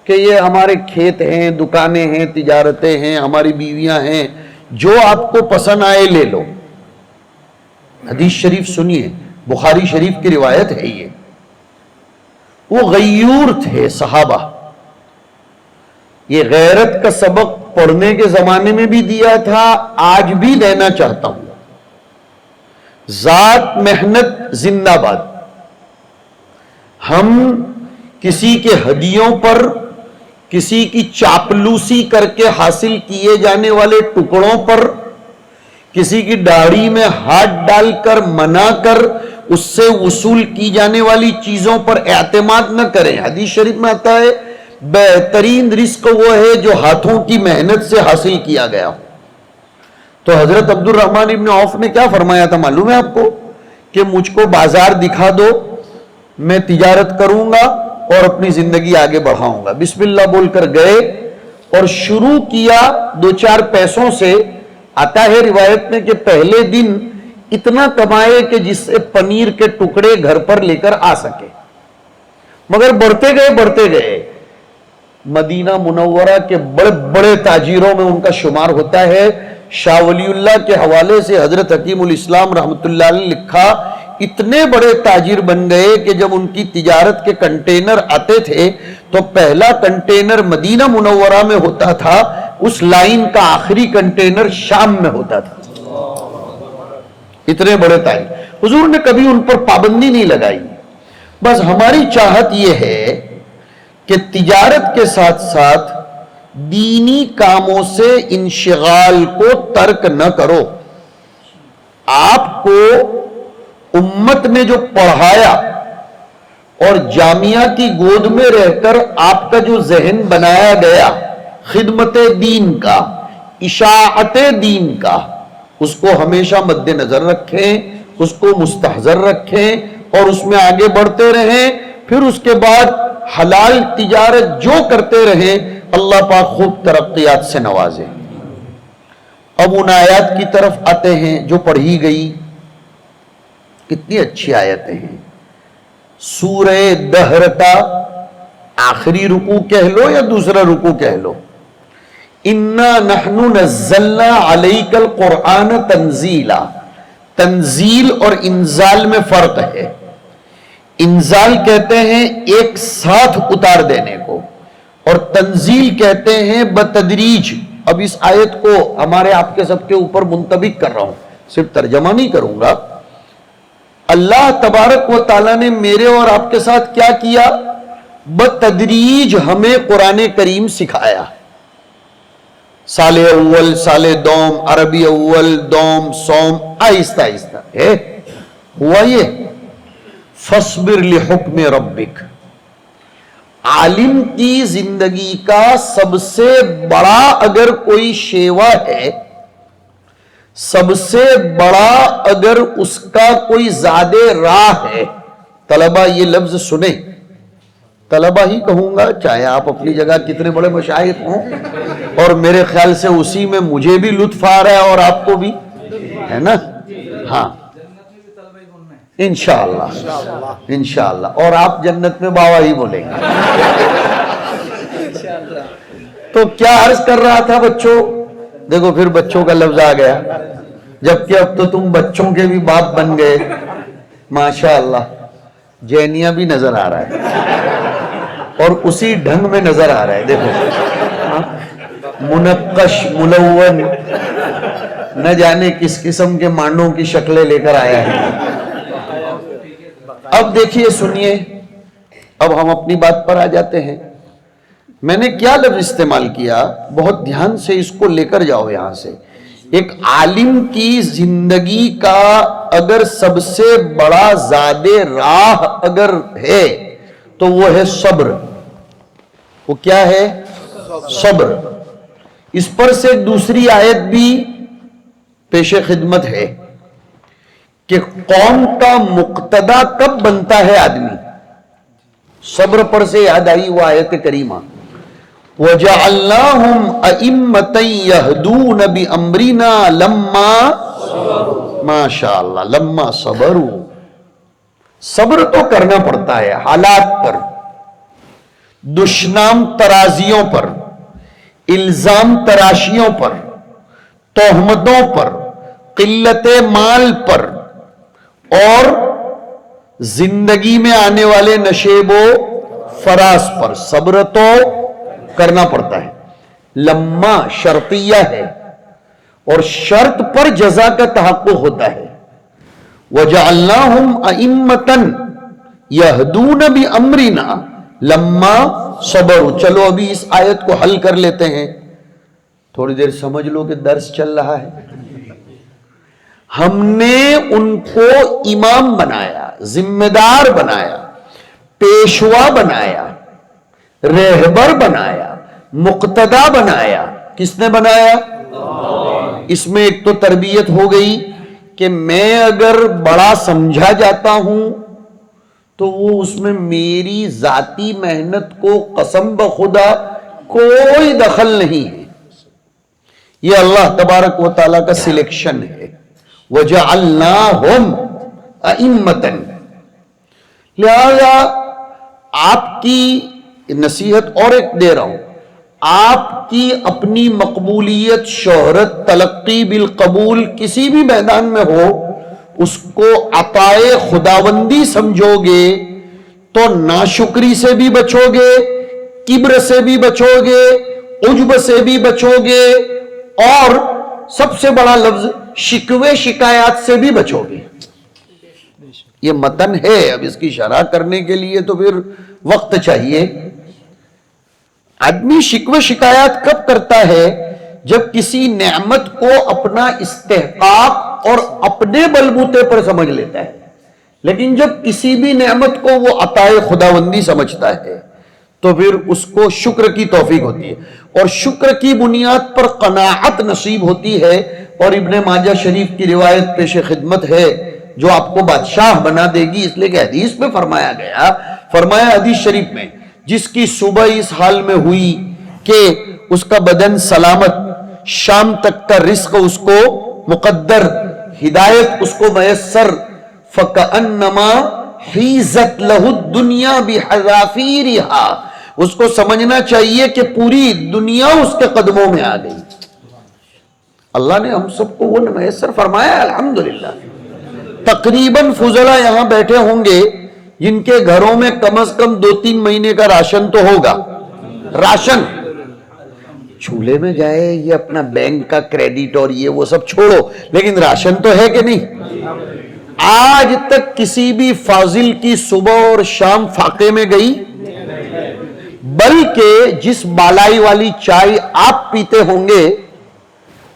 F: کہ یہ ہمارے کھیت ہیں، دکانیں ہیں، تجارتیں ہیں، ہماری بیویاں ہیں، جو آپ کو پسند آئے لے لو۔ حدیث شریف سنیے، بخاری شریف کی روایت ہے یہ۔ وہ غیور تھے صحابہ، یہ غیرت کا سبق پڑھنے کے زمانے میں بھی دیا تھا، آج بھی دینا چاہتا ہوں۔ ذات محنت زندہ باد۔ ہم کسی کے ہدیوں پر، کسی کی چاپلوسی کر کے حاصل کیے جانے والے ٹکڑوں پر، کسی کی داڑھی میں ہاتھ ڈال کر منا کر اس سے وصول کی جانے والی چیزوں پر اعتماد نہ کریں. حدیث شریف میں آتا ہے بہترین رزق وہ ہے جو ہاتھوں کی محنت سے حاصل کیا گیا. تو حضرت عبد الرحمن ابن عوف نے کیا فرمایا تھا معلوم ہے آپ کو؟ کہ مجھ کو بازار دکھا دو، میں تجارت کروں گا اور اپنی زندگی آگے بڑھاؤں گا. بسم اللہ بول کر گئے اور شروع کیا 2-4 پیسوں سے. آتا ہے روایت میں کہ پہلے دن اتنا کمائے کہ جس سے پنیر کے ٹکڑے گھر پر لے کر آ سکے، مگر بڑھتے گئے. مدینہ منورہ کے بڑے بڑے تاجروں میں ان کا شمار ہوتا ہے. شاہ ولی اللہ کے حوالے سے حضرت حکیم الاسلام رحمۃ اللہ علیہ نے لکھا اتنے بڑے تاجر بن گئے کہ جب ان کی تجارت کے کنٹینر آتے تھے تو پہلا کنٹینر مدینہ منورہ میں ہوتا تھا، اس لائن کا آخری کنٹینر شام میں ہوتا تھا. اتنے بڑے تاجر. حضور نے کبھی ان پر پابندی نہیں لگائی. بس ہماری چاہت یہ ہے کہ تجارت کے ساتھ ساتھ دینی کاموں سے انشغال کو ترک نہ کرو. آپ کو امت نے جو پڑھایا اور جامعہ کی گود میں رہ کر آپ کا جو ذہن بنایا گیا خدمت دین کا، اشاعت دین کا، اس کو ہمیشہ مد نظر رکھیں، اس کو مستحضر رکھیں اور اس میں آگے بڑھتے رہیں. پھر اس کے بعد حلال تجارت جو کرتے رہیں اللہ پاک خوب ترقیات سے نوازے. اب ان آیات کی طرف آتے ہیں جو پڑھی گئی. کتنی اچھی آیتیں ہیں. سورہ دہر کا آخری رکوع کہہ لو یا دوسرا رکوع کہہ لو. اِنَّا نَحْنُ نَزَّلْنَا عَلَيْكَ الْقُرْآنَ تَنزِيلًا. تنزیل اور انزال میں فرق ہے. انزال کہتے ہیں ایک ساتھ اتار دینے کو اور تنزیل کہتے ہیں بتدریج. اب اس آیت کو ہمارے آپ کے سب کے اوپر منطبق کر رہا ہوں، صرف ترجمہ نہیں کروں گا. اللہ تبارک و تعالیٰ نے میرے اور آپ کے ساتھ کیا کیا؟ بتدریج ہمیں قرآن کریم سکھایا. سال اول، سال دوم، عربی اول، دوم، سوم، آہستہ آہستہ ہے ہوا. یہ فَاصْبِرْ لِحُکْمِ رَبِّكَ. عالم کی زندگی کا سب سے بڑا اگر کوئی شیوا ہے، سب سے بڑا اگر اس کا کوئی زیادہ راہ ہے، طلبہ یہ لفظ سنیں، طلبہ ہی کہوں گا چاہے آپ اپنی جگہ کتنے بڑے مشائخ ہوں، اور میرے خیال سے اسی میں مجھے بھی لطف آ رہا ہے اور آپ کو بھی ہے نا. ہاں انشاءاللہ انشاءاللہ. اور آپ جنت میں بابا ہی بولیں گے. تو کیا عرض کر رہا تھا بچوں؟ دیکھو پھر بچوں کا لفظ آ گیا، جبکہ اب تو تم بچوں کے بھی باپ بن گئے. ماشاءاللہ. جینیا بھی نظر آ رہا ہے اور اسی ڈھنگ میں نظر آ رہا ہے. دیکھو منقش ملون نہ جانے کس قسم کے مانڈوں کی شکلیں لے کر آیا ہے. اب دیکھیے سنیے، اب ہم اپنی بات پر آ جاتے ہیں. میں نے کیا لفظ استعمال کیا؟ بہت دھیان سے اس کو لے کر جاؤ یہاں سے. ایک عالم کی زندگی کا اگر سب سے بڑا زیادہ راہ اگر ہے تو وہ ہے صبر. وہ کیا ہے؟ صبر. اس پر سے دوسری آیت بھی پیش خدمت ہے کہ قوم کا مقتدا کب بنتا ہے آدمی؟ صبر پر سے یاد آئی وہ آیت کریمہ وَجَعَلْنَاهُمْ أَئِمَّةً يَهْدُونَ بِأَمْرِنَا لَمَّا ماشاءاللہ لَمَّا صَبَرُوا. صبر تو کرنا پڑتا ہے حالات پر، دشنام ترازیوں پر، الزام تراشیوں پر، تہمتوں پر، قلت مال پر اور زندگی میں آنے والے نشیب و فراز پر. صبر تو کرنا پڑتا ہے. لما شرطیہ ہے اور شرط پر جزا کا تحقق ہوتا ہے. وَجَعَلْنَاهُمْ أَئِمَّةً يَهْدُونَ بِأَمْرِنَا لَمَّا صَبَرُوا. چلو ابھی اس آیت کو حل کر لیتے ہیں. تھوڑی دیر سمجھ لو کہ درس چل رہا ہے. ہم نے ان کو امام بنایا، ذمہ دار بنایا، پیشوا بنایا، رہبر بنایا، مقتدا بنایا۔ کس نے بنایا؟ اس میں ایک تو تربیت ہو گئی کہ میں اگر بڑا سمجھا جاتا ہوں تو وہ اس میں میری ذاتی محنت کو قسم بخدا کوئی دخل نہیں ہے، یہ اللہ تبارک و تعالیٰ کا سلیکشن ہے۔ وَجَعَلْنَاهُمْ أَئِمَّةً۔ لہذا آپ کی نصیحت اور ایک دے رہا ہوں، آپ کی اپنی مقبولیت، شہرت، تلقی بالقبول کسی بھی میدان میں ہو، اس کو عطائے خداوندی سمجھو گے تو ناشکری سے بھی بچو گے، کبر سے بھی بچو گے، عجب سے بھی بچو گے، اور سب سے بڑا لفظ شکوے شکایات سے بھی بچو گے۔ یہ متن ہے، اب اس کی شرح کرنے کے لیے تو پھر وقت چاہیے۔ آدمی شکوے شکایات کب کرتا ہے؟ جب کسی نعمت کو اپنا استحقاق اور اپنے بلبوتے پر سمجھ لیتا ہے، لیکن جب کسی بھی نعمت کو وہ عطائے خداوندی سمجھتا ہے تو پھر اس کو شکر کی توفیق ہوتی ہے، اور شکر کی بنیاد پر قناعت نصیب ہوتی ہے۔ اور ابن ماجہ شریف کی روایت پیش خدمت ہے جو آپ کو بادشاہ بنا دے گی، اس لیے کہ حدیث میں فرمایا گیا، فرمایا حدیث شریف میں، جس کی صبح اس حال میں ہوئی کہ اس کا بدن سلامت، شام تک کا رزق اس کو مقدر، ہدایت اس کو میسر، فَكَأَنَّمَا حِيزَتْ لَهُ الدُّنْيَا بِحَذَافِيرِهَا، اس کو سمجھنا چاہیے کہ پوری دنیا اس کے قدموں میں آ گئی۔ اللہ نے ہم سب کو وہ میسر فرمایا، الحمدللہ۔ تقریباً فضلہ یہاں بیٹھے ہوں گے جن کے گھروں میں کم از کم 2-3 مہینے کا راشن تو ہوگا۔ راشن چولہے میں جائے، یہ اپنا بینک کا کریڈٹ اور یہ وہ سب چھوڑو، لیکن راشن تو ہے کہ نہیں؟ آج تک کسی بھی فاضل کی صبح اور شام فاقے میں گئی؟ بلکہ جس بالائی والی چائے آپ پیتے ہوں گے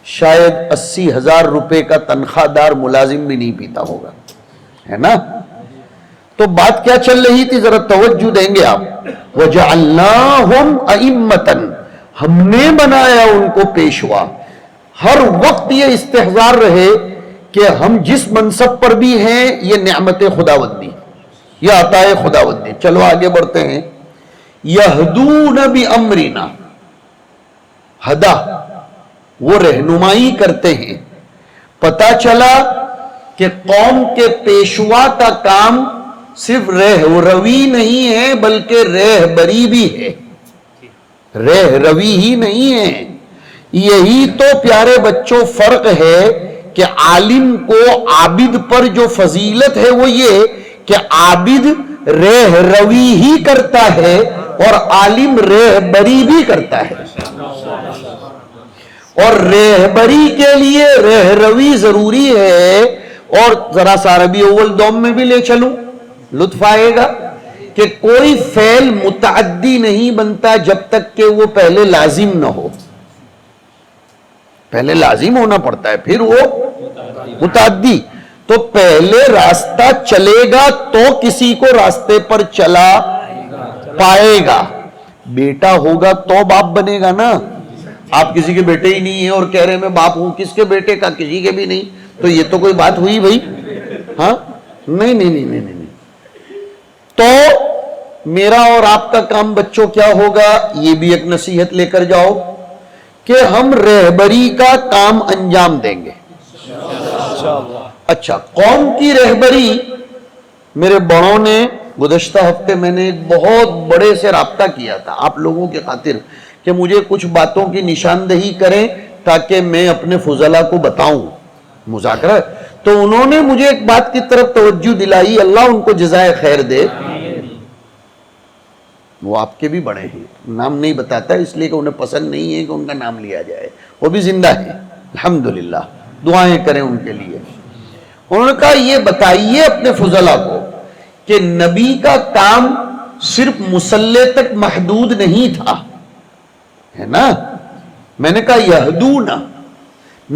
F: شاید 80,000 روپے کا تنخواہ دار ملازم بھی نہیں پیتا ہوگا، ہے نا؟ تو بات کیا چل رہی تھی، ذرا توجہ دیں گے آپ۔ وَجَعَلْنَاهُمْ أَئِمَّةً، ہم نے بنایا ان کو پیشوا۔ ہر وقت یہ استحضار رہے کہ ہم جس منصب پر بھی ہیں یہ نعمت خداوندی، یہ عطائے خداوندی۔ چلو آگے بڑھتے ہیں۔ یہدون بامرنا، ہدا، وہ رہنمائی کرتے ہیں۔ پتہ چلا کہ قوم کے پیشوا کا کام صرف رہروی نہیں ہے بلکہ رہبری بھی ہے، رہروی ہی نہیں ہے۔ یہی تو پیارے بچوں فرق ہے کہ عالم کو عابد پر جو فضیلت ہے وہ یہ کہ عابد رہروی ہی کرتا ہے اور عالم رہبری بھی کرتا ہے، اور رہبری کے لیے رہروی ضروری ہے۔ اور ذرا سا عربی اول دوم میں بھی لے چلوں، لطف آئے گا کہ کوئی فعل متعدی نہیں بنتا جب تک کہ وہ پہلے لازم نہ ہو۔ پہلے لازم ہونا پڑتا ہے پھر وہ متعدی۔ تو پہلے راستہ چلے گا تو کسی کو راستے پر چلا پائے گا۔ بیٹا ہوگا تو باپ بنے گا نا۔ آپ کسی کے بیٹے ہی نہیں ہیں اور کہہ رہے ہیں میں باپ ہوں، کس کے بیٹے کا؟ کسی کے بھی نہیں، تو یہ تو کوئی بات ہوئی بھائی؟ ہاں نہیں نہیں نہیں نہیں نہیں۔ تو میرا اور آپ کا کام بچوں کیا ہوگا؟ یہ بھی ایک نصیحت لے کر جاؤ کہ ہم رہبری کا کام انجام دیں گے۔ اچھا، قوم کی رہبری، میرے بڑوں نے گزشتہ ہفتے میں نے ایک بہت بڑے سے رابطہ کیا تھا آپ لوگوں کی خاطر کہ مجھے کچھ باتوں کی نشاندہی کریں تاکہ میں اپنے فضلہ کو بتاؤں، مذاکرہ۔ تو انہوں نے مجھے ایک بات کی طرف توجہ دلائی، اللہ ان کو جزائے خیر دے۔ وہ آپ کے بھی بڑے ہیں، نام نہیں بتاتا اس لیے کہ انہیں پسند نہیں ہے کہ ان کا نام لیا جائے، وہ بھی زندہ ہیں الحمدللہ، دعائیں کریں ان کے لیے۔ انہوں نے کہا یہ بتائیے اپنے فضلہ کو کہ نبی کا کام صرف مصلی تک محدود نہیں تھا، ہے نا؟ میں نے کہا یہدونا،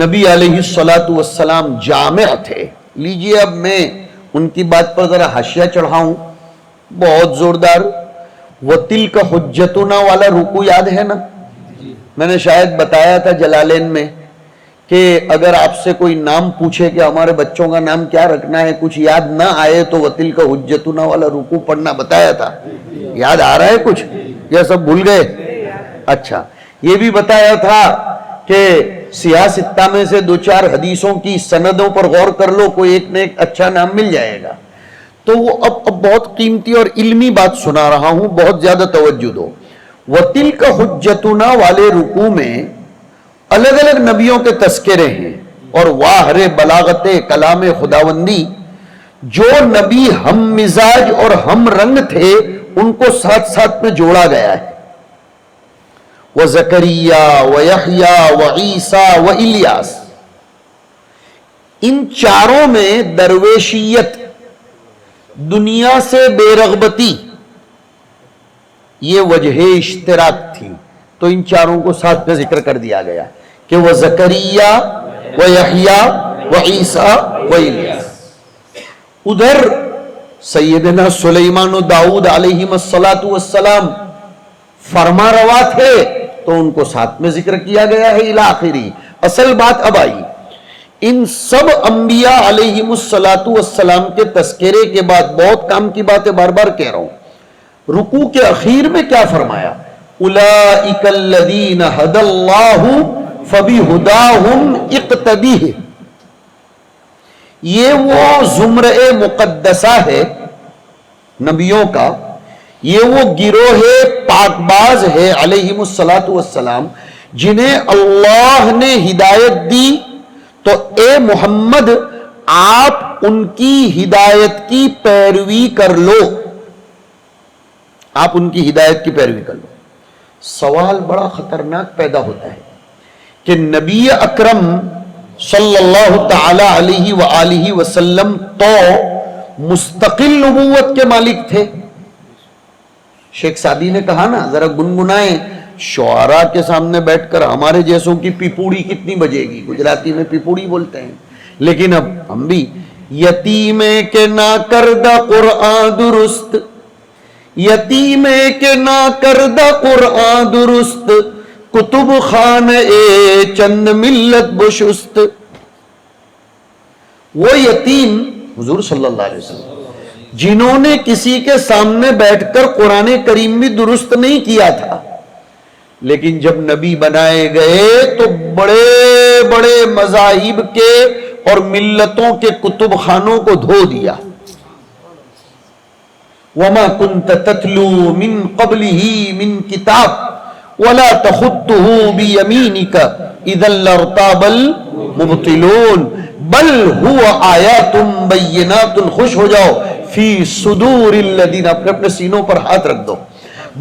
F: نبی علیہ الصلاۃ والسلام جامع تھے. لیجئے اب میں ان کی بات پر ذرا حاشیہ چڑھاؤں بہت زوردار. وَتِلْكَ حُجَّتُنَا والا رکوع یاد ہے نا؟ میں نے شاید بتایا تھا جلالین میں کہ اگر آپ سے کوئی نام پوچھے کہ ہمارے بچوں کا نام کیا رکھنا ہے، کچھ یاد نہ آئے تو وَتِلْكَ حُجَّتُنَا والا رکوع پڑھنا بتایا تھا. یاد آ رہا ہے کچھ یا سب بھول گئے؟ اچھا، یہ بھی بتایا تھا کہ سیاہ ستہ میں سے 2-4 حدیثوں کی سندوں پر غور کر لو، کوئی ایک نہ ایک اچھا نام مل جائے گا. تو وہ اب بہت قیمتی اور علمی بات سنا رہا ہوں، بہت زیادہ توجہ دو. وَتِلْكَ حُجَّتُنَا والے رکوع میں الگ الگ نبیوں کے تذکرے ہیں اور واہر بلاغت کلام خداوندی. جو نبی ہم مزاج اور ہم رنگ تھے ان کو ساتھ ساتھ میں جوڑا گیا ہے. وَزَكَرِيَّا وَيَحْيَا وَعِيسَى وَإِلْيَاس، ان چاروں میں درویشیت، دنیا سے بے رغبتی، یہ وجہ اشتراک تھی. تو ان چاروں کو ساتھ میں ذکر کر دیا گیا کہ وَزَكَرِيَّا وَيَحْيَا وَعِيسَى وَإِلْيَاس. ادھر سیدنا سلیمان و داؤد علیہم السلام فرما روا تھے تو ان کو ساتھ میں ذکر کیا گیا ہے الی آخری. اصل بات اب آئی، ان سب انبیاء علیہم السلام کے تذکرے کے بعد بہت کام کی بات ہے، بار بار کہہ رہا ہوں. رکوع کے اخیر میں کیا فرمایا؟ اولئک الذین ھدی اللہ فبہداہم اقتدیہ. یہ وہ زمرہ مقدسہ ہے نبیوں کا، یہ وہ گروہ پاک باز ہے علیہم السلام جنہیں اللہ نے ہدایت دی. تو اے محمد آپ ان کی ہدایت کی پیروی کر لو، آپ ان کی ہدایت کی پیروی کر لو. سوال بڑا خطرناک پیدا ہوتا ہے کہ نبی اکرم صلی اللہ تعالی علیہ وآلہ وسلم تو مستقل نبوت کے مالک تھے. شیخ سعدی نے کہا نا، ذرا گنگنائیں شعراء کے سامنے بیٹھ کر ہمارے جیسوں کی پیپوڑی کتنی بجے گی. گجراتی میں پیپوڑی بولتے ہیں، لیکن اب ہم بھی یتیم کے نا کردہ قرآن درست، یتیم کے نا کردہ قرآن درست، کتب خان اے چند ملت بشست. وہ یتیم حضور صلی اللہ علیہ وسلم جنہوں نے کسی کے سامنے بیٹھ کر قرآن کریم بھی درست نہیں کیا تھا، لیکن جب نبی بنائے گئے تو بڑے بڑے مذاہب کے اور ملتوں کے کتب خانوں کو دھو دیا. وَمَا كُنْتَ تَتْلُو مِن قَبْلِهِ مِن كِتَابٍ وَلَا تَخُطُّهُ بِيَمِينِكَ إِذًا لَارْتَابَ الْمُبْطِلُونَ بل هو آیات بینات. خوش ہو جاؤ فی صدور الذین، اپنے اپنے سینوں پر ہاتھ رکھ دو.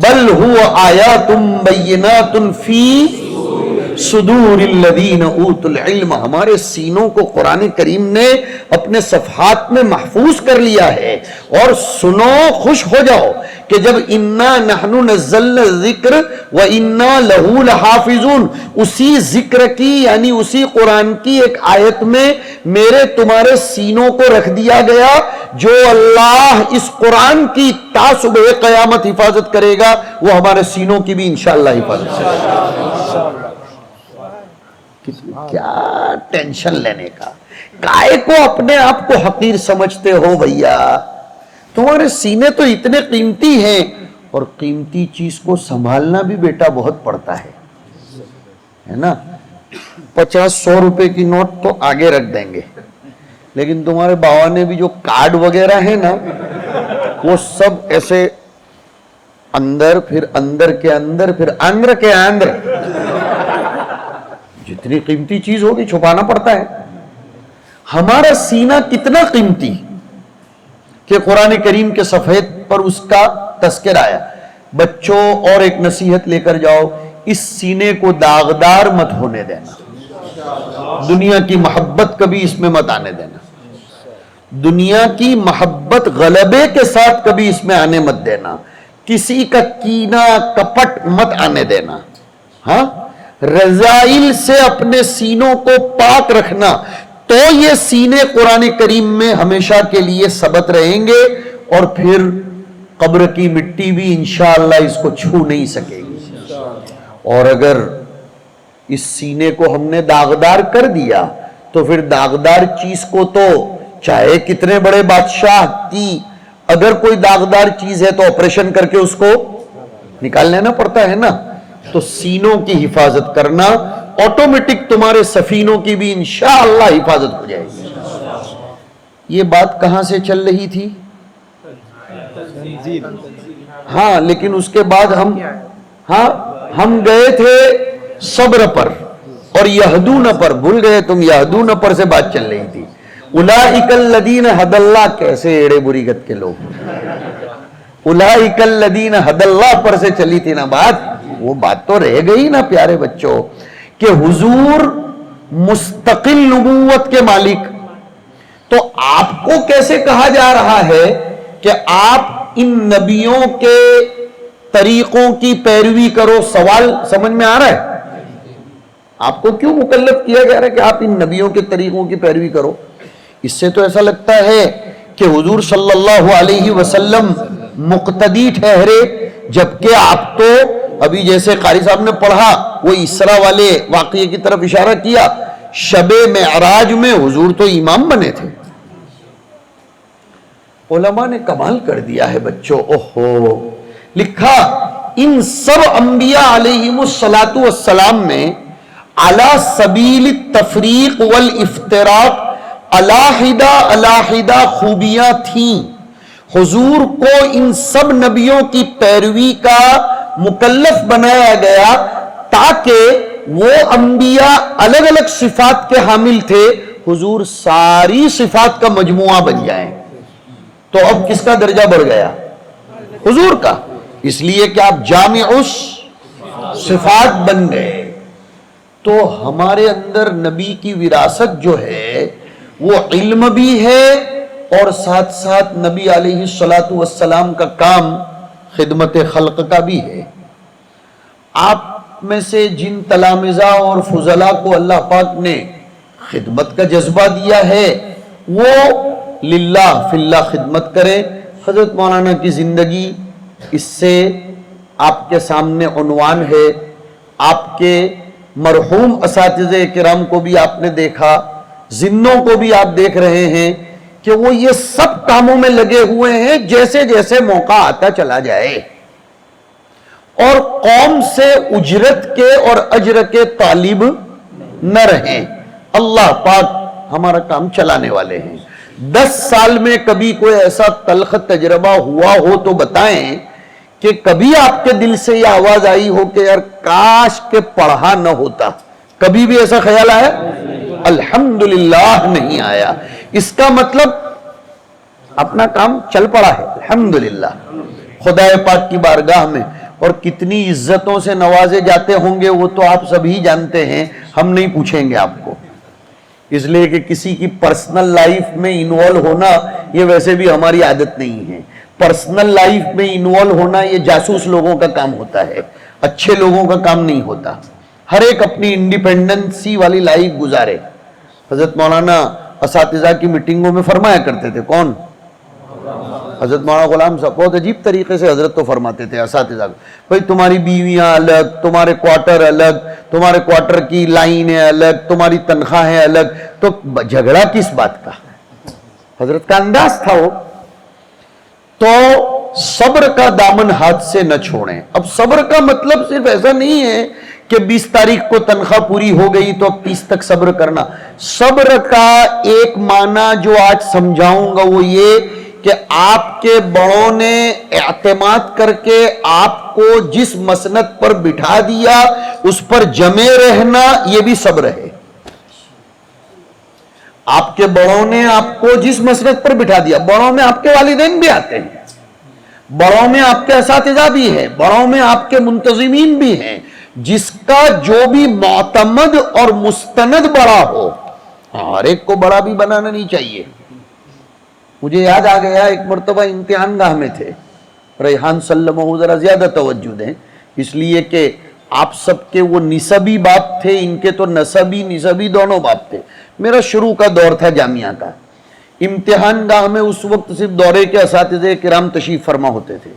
F: بل هو آیات بینات فی صدور الذین اوتوا العلم. ہمارے سینوں کو قرآن کریم نے اپنے صفحات میں محفوظ کر لیا ہے. اور سنو، خوش ہو جاؤ کہ جب انا نحن نزلنا الذکر و انا لہ لحافظون، اسی ذکر کی یعنی اسی قرآن کی ایک آیت میں میرے تمہارے سینوں کو رکھ دیا گیا. جو اللہ اس قرآن کی تا صبح قیامت حفاظت کرے گا وہ ہمارے سینوں کی بھی انشاءاللہ حفاظت کرے گا. کیا ٹینشن لینے کا، کائے کو اپنے آپ کو حقیر سمجھتے ہو بھیا؟ تمہارے سینے تو اتنے قیمتی ہیں، اور قیمتی چیز کو سنبھالنا بھی بیٹا بہت پڑتا ہے نا. 50-100 روپے کی نوٹ تو آگے رکھ دیں گے، لیکن تمہارے باوا نے بھی جو کارڈ وغیرہ ہے نا وہ سب ایسے اندر، پھر اندر کے اندر، پھر اندر کے اندر، جتنی قیمتی چیز ہوگی چھپانا پڑتا ہے. ہمارا سینہ کتنا قیمتی کہ قرآن کریم کے صفحے پر اس کا تذکر آیا. بچوں اور ایک نصیحت لے کر جاؤ، اس سینے کو داغدار مت ہونے دینا. دنیا کی محبت کبھی اس میں مت آنے دینا. دنیا کی محبت غلبے کے ساتھ کبھی اس میں آنے مت دینا. کسی کا کینہ کپٹ مت آنے دینا. ہاں، رذائل سے اپنے سینوں کو پاک رکھنا، تو یہ سینے قرآن کریم میں ہمیشہ کے لیے ثبت رہیں گے، اور پھر قبر کی مٹی بھی انشاءاللہ اس کو چھو نہیں سکے گی۔ اور اگر اس سینے کو ہم نے داغدار کر دیا تو پھر داغدار چیز کو تو چاہے کتنے بڑے بادشاہ کی اگر کوئی داغدار چیز ہے تو آپریشن کر کے اس کو نکال لینا پڑتا ہے نا۔ تو سینوں کی حفاظت کرنا، آٹومیٹک تمہارے سفینوں کی بھی انشاءاللہ حفاظت ہو جائے گی۔ یہ بات کہاں سے چل رہی تھی؟ ہاں، لیکن اس کے بعد ہم گئے تھے صبر پر اور یہدون پر، بھول گئے تم، یہدون پر سے بات چل رہی تھی۔ اولئک الذین ھدی اللہ، کیسے ایڑے بری گت کے لوگ، اولئک الذین ھدی اللہ پر سے چلی تھی نا بات، وہ بات تو رہ گئی نا پیارے بچوں، کہ حضور مستقل نبوت کے مالک، تو آپ کو کیسے کہا جا رہا ہے کہ آپ ان نبیوں کے طریقوں کی پیروی کرو؟ سوال سمجھ میں آ رہا ہے؟ آپ کو کیوں مکلف کیا جا رہا ہے کہ آپ ان نبیوں کے طریقوں کی پیروی کرو؟ اس سے تو ایسا لگتا ہے کہ حضور صلی اللہ علیہ وسلم مقتدی ٹھہرے، جبکہ آپ تو ابھی جیسے قاری صاحب نے پڑھا وہ اسراء والے واقعے کی طرف اشارہ کیا، شب معراج میں حضور تو امام بنے تھے۔ علماء نے کمال کر دیا ہے بچوں، اوہو، لکھا ان سب انبیاء علیہم الصلاۃ والسلام میں علی سبیل التفریق والافتراق علیحدہ علیحدہ خوبیاں تھیں۔ حضور کو ان سب نبیوں کی پیروی کا مکلف بنایا گیا تاکہ وہ انبیاء الگ الگ صفات کے حامل تھے، حضور ساری صفات کا مجموعہ بن جائیں۔ تو اب کس کا درجہ بڑھ گیا؟ حضور کا، اس لیے کہ آپ جامع صفات بن گئے۔ تو ہمارے اندر نبی کی وراثت جو ہے وہ علم بھی ہے، اور ساتھ ساتھ نبی علیہ الصلاۃ والسلام کا کام خدمت خلق کا بھی ہے۔ آپ میں سے جن تلامذہ اور فضلاء کو اللہ پاک نے خدمت کا جذبہ دیا ہے وہ للہ فی اللہ خدمت کرے۔ حضرت مولانا کی زندگی اس سے آپ کے سامنے عنوان ہے، آپ کے مرحوم اساتذہ کرام کو بھی آپ نے دیکھا، زنوں کو بھی آپ دیکھ رہے ہیں کہ وہ یہ سب کاموں میں لگے ہوئے ہیں جیسے جیسے موقع آتا چلا جائے، اور قوم سے اجرت کے اور اجر کے طالب نہ رہیں۔ اللہ پاک ہمارا کام چلانے والے ہیں۔ 10 سال میں کبھی کوئی ایسا تلخ تجربہ ہوا ہو تو بتائیں کہ کبھی آپ کے دل سے یہ آواز آئی ہو کہ یار کاش کہ پڑھا نہ ہوتا؟ کبھی بھی ایسا خیال آیا؟ الحمدللہ نہیں آیا۔ اس کا مطلب اپنا کام چل پڑا ہے الحمدللہ خدا پاک کی بارگاہ میں، اور کتنی عزتوں سے نوازے جاتے ہوں گے وہ تو آپ سب ہی جانتے ہیں، ہم نہیں پوچھیں گے آپ کو، اس لیے کہ کسی کی پرسنل لائف میں انوالو ہونا یہ ویسے بھی ہماری عادت نہیں ہے۔ پرسنل لائف میں انوالو ہونا یہ جاسوس لوگوں کا کام ہوتا ہے، اچھے لوگوں کا کام نہیں ہوتا۔ ہر ایک اپنی انڈیپینڈنسی والی لائف گزارے۔ حضرت مولانا اساتذہ کی میٹنگوں میں فرمایا کرتے تھے، کون؟ حضرت مولانا غلام صاحب بہت عجیب طریقے سے حضرت تو فرماتے تھے اساتذہ کو، بھائی تمہاری بیویاں الگ، تمہارے کوارٹر الگ، تمہارے کوارٹر کی لائنیں الگ، تمہاری تنخواہیں الگ، تو جھگڑا کس بات کا؟ حضرت کا انداز تھا وہ۔ تو صبر کا دامن ہاتھ سے نہ چھوڑیں۔ اب صبر کا مطلب صرف ایسا نہیں ہے کہ 20 تاریخ کو تنخواہ پوری ہو گئی تو اب 30 تک صبر کرنا۔ صبر کا ایک معنی جو آج سمجھاؤں گا وہ یہ کہ آپ کے بڑوں نے اعتماد کر کے آپ کو جس مسند پر بٹھا دیا اس پر جمے رہنا، یہ بھی صبر ہے۔ آپ کے بڑوں نے آپ کو جس مسند پر بٹھا دیا، بڑوں میں آپ کے والدین بھی آتے ہیں، بڑوں میں آپ کے اساتذہ بھی ہیں، بڑوں میں آپ کے منتظمین بھی ہیں، جس کا جو بھی معتمد اور مستند بڑا ہو، ہر ایک کو بڑا بھی بنانا نہیں چاہیے۔ مجھے یاد آ گیا ایک مرتبہ امتحان گاہ میں تھے، ریحان سلمہ ذرا زیادہ توجہ دیں، اس لیے کہ آپ سب کے وہ نسبی باپ تھے، ان کے تو نسبی دونوں باپ تھے۔ میرا شروع کا دور تھا جامعہ کا، امتحان گاہ میں اس وقت صرف دورے کے اساتذہ کرام تشریف فرما ہوتے تھے۔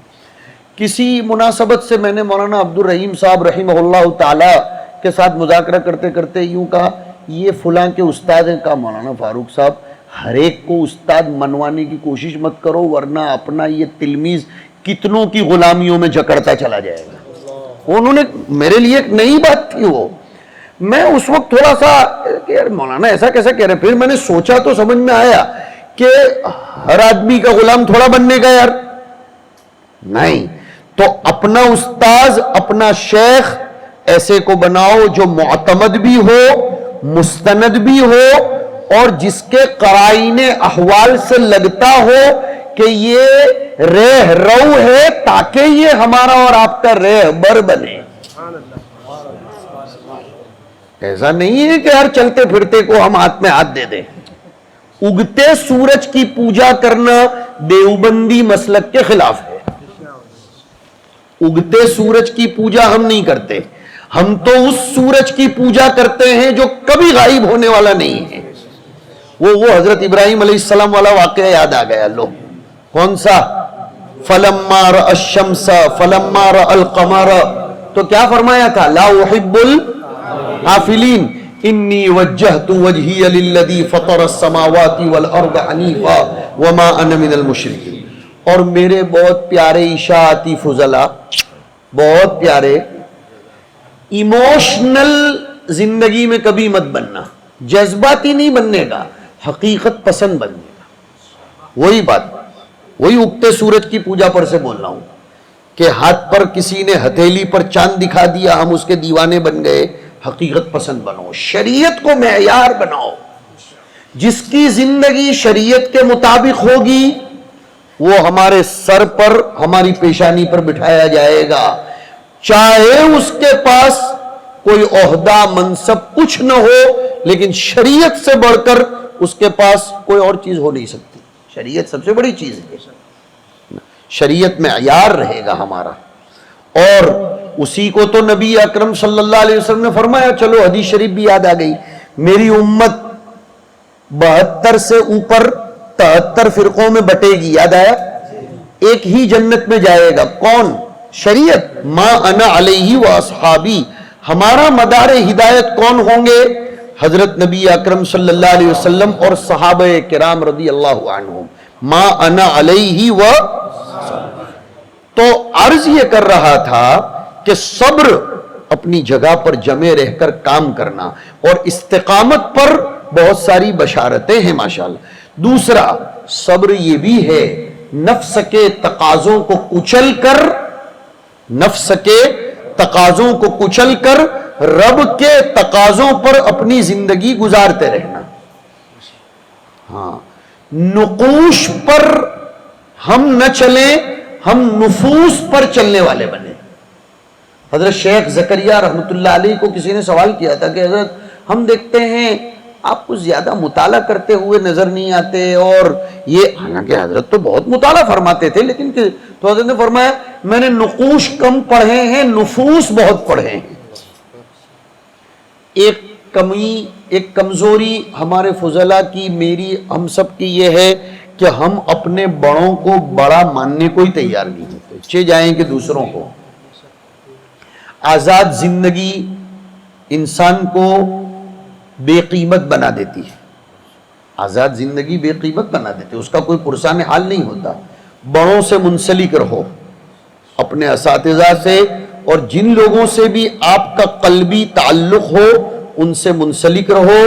F: کسی مناسبت سے میں نے مولانا عبد الرحیم صاحب رحمہ اللہ تعالی کے ساتھ مذاکرہ کرتے کرتے یوں کہا، یہ فلاں کے استاد ہیں۔ کہا مولانا فاروق صاحب ہر ایک کو استاد منوانے کی کوشش مت کرو، ورنہ اپنا یہ تلمیذ کتنوں کی غلامیوں میں جکڑتا چلا جائے گا۔ انہوں نے میرے لیے ایک نئی بات تھی وہ، میں اس وقت تھوڑا سا کہ یار مولانا ایسا کیسا کہہ رہے، پھر میں نے سوچا تو سمجھ میں آیا کہ ہر آدمی کا غلام تھوڑا بننے کا یار، نہیں تو اپنا استاذ اپنا شیخ ایسے کو بناؤ جو معتمد بھی ہو، مستند بھی ہو، اور جس کے قرائن احوال سے لگتا ہو کہ یہ رہ رو ہے، تاکہ یہ ہمارا اور آپ کا رہبر بنے۔ ایسا نہیں ہے کہ ہر چلتے پھرتے کو ہم ہاتھ میں ہاتھ دے دیں۔ اگتے سورج کی پوجا کرنا دیوبندی مسلک کے خلاف ہے۔ اگتے سورج کی پوجا ہم نہیں کرتے، ہم تو اس سورج کی پوجا کرتے ہیں جو کبھی غائب ہونے والا نہیں ہے۔ وہ حضرت ابراہیم علیہ السلام والا واقعہ یاد آ گیا۔ لو کون سا؟ فلما رأى الشمس فلما رأى القمر، تو کیا فرمایا تھا؟ لا احب الآفلین، انی وجہت وجہی للذی فطر السماوات والارض حنیفا وما انا من المشرکین۔ اور میرے بہت پیارے اشاعتی فضلا، بہت پیارے، ایموشنل زندگی میں کبھی مت بننا، جذباتی نہیں بننے کا، حقیقت پسند بننے کا۔ وہی بات، وہی اگتے سورج کی پوجا پر سے بول رہا ہوں کہ ہاتھ پر کسی نے ہتھیلی پر چاند دکھا دیا، ہم اس کے دیوانے بن گئے۔ حقیقت پسند بنو، شریعت کو معیار بناؤ، جس کی زندگی شریعت کے مطابق ہوگی وہ ہمارے سر پر، ہماری پیشانی پر بٹھایا جائے گا، چاہے اس کے پاس کوئی عہدہ منصب کچھ نہ ہو، لیکن شریعت سے بڑھ کر اس کے پاس کوئی اور چیز ہو نہیں سکتی۔ شریعت سب سے بڑی چیز ہے، شریعت معیار رہے گا ہمارا۔ اور اسی کو تو نبی اکرم صلی اللہ علیہ وسلم نے فرمایا، چلو حدیث شریف بھی یاد آ گئی، میری امت 72 سے اوپر 73 فرقوں میں بٹے گی، یاد آیا؟ ایک ہی جنت میں جائے گا، کون؟ شریعت۔ ما انا علیہ و اصحابی، ہمارا مدار ہدایت کون ہوں گے؟ حضرت نبی اکرم صلی اللہ علیہ وسلم اور صحابہ کرام رضی اللہ عنہم۔ ما انا علیہ و، تو عرض یہ کر رہا تھا کہ صبر اپنی جگہ پر جمے رہ کر کام کرنا، اور استقامت پر بہت ساری بشارتیں ہیں ماشاءاللہ۔ دوسرا صبر یہ بھی ہے نفس کے تقاضوں کو کچل کر، نفس کے تقاضوں کو کچل کر رب کے تقاضوں پر اپنی زندگی گزارتے رہنا۔ ہاں، نقوش پر ہم نہ چلیں، ہم نفوس پر چلنے والے بنے۔ حضرت شیخ زکریا رحمۃ اللہ علیہ کو کسی نے سوال کیا تھا کہ حضرت ہم دیکھتے ہیں آپ کچھ زیادہ مطالعہ کرتے ہوئے نظر نہیں آتے، اور یہ حالانکہ حضرت تو بہت مطالعہ فرماتے تھے، لیکن تو حضرت نے فرمایا میں نے نقوش کم پڑھے ہیں، نفوس بہت پڑھے ہیں۔ ایک کمی، ایک کمزوری ہمارے فضلاء کی، میری، ہم سب کی یہ ہے کہ ہم اپنے بڑوں کو بڑا ماننے کو ہی تیار نہیں ہوتے، چاہے جائیں کہ دوسروں کو۔ آزاد زندگی انسان کو بے قیمت بنا دیتی ہے، آزاد زندگی بے قیمت بنا دیتی ہے، اس کا کوئی پرسان حال نہیں ہوتا۔ بڑوں سے منسلک رہو، اپنے اساتذہ سے، اور جن لوگوں سے بھی آپ کا قلبی تعلق ہو ان سے منسلک رہو۔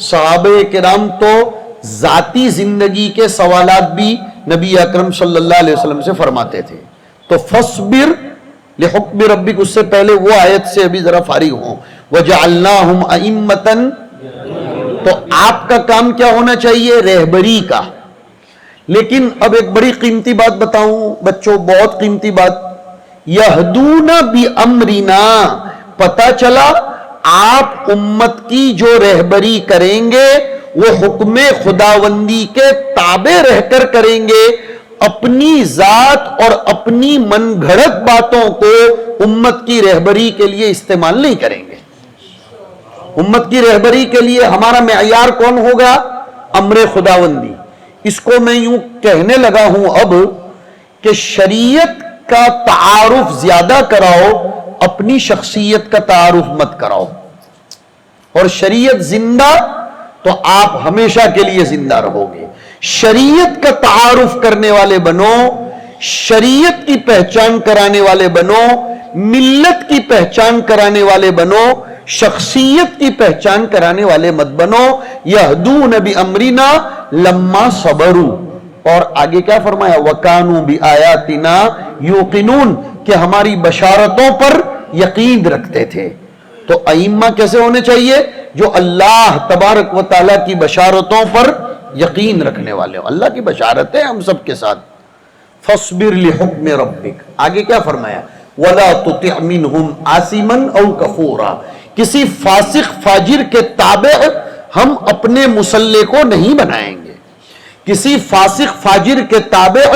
F: صحابہ کرام تو ذاتی زندگی کے سوالات بھی نبی اکرم صلی اللہ علیہ وسلم سے فرماتے تھے۔ تو فصبر لحکم ربک، اس سے پہلے وہ آیت سے ابھی ذرا فارغ ہوں، وجعلناہم ائمۃ، تو آپ کا کام کیا ہونا چاہیے؟ رہبری کا۔ لیکن اب ایک بڑی قیمتی بات بتاؤں بچوں، بہت قیمتی بات، یہدون بامرنا، پتہ چلا آپ امت کی جو رہبری کریں گے وہ حکم خداوندی کے تابع رہ کر کریں گے، اپنی ذات اور اپنی من گھڑت باتوں کو امت کی رہبری کے لیے استعمال نہیں کریں گے. امت کی رہبری کے لیے ہمارا معیار کون ہوگا؟ امر خداوندی. اس کو میں یوں کہنے لگا ہوں اب کہ شریعت کا تعارف زیادہ کراؤ، اپنی شخصیت کا تعارف مت کراؤ. اور شریعت زندہ تو آپ ہمیشہ کے لیے زندہ رہو گے. شریعت کا تعارف کرنے والے بنو، شریعت کی پہچان کرانے والے بنو، ملت کی پہچان کرانے والے بنو، شخصیت کی پہچان کرانے والے مت بنو. یہدون بامرنا لما صبروا. اور آگے کیا فرمایا؟ وَكَانُوا بِآيَاتِنَا يُوقِنُونَ، کہ ہماری بشارتوں پر یقین رکھتے تھے. تو ائمہ کیسے ہونے چاہیے؟ جو اللہ تبارک و تعالیٰ کی بشارتوں پر یقین رکھنے والے ہوں. اللہ کی بشارت ہے ہم سب کے ساتھ. فَاصْبِرْ لِحُكْمِ رَبِّكَ. آگے کیا فرمایا؟ وَلَا تُطِعْ مِنْهُمْ آثِمًا أَوْ كَفُورًا. کسی فاسق فاجر کے تابع ہم اپنے مصلے کو نہیں بنائیں گے. کسی فاسق فاجر کے تابع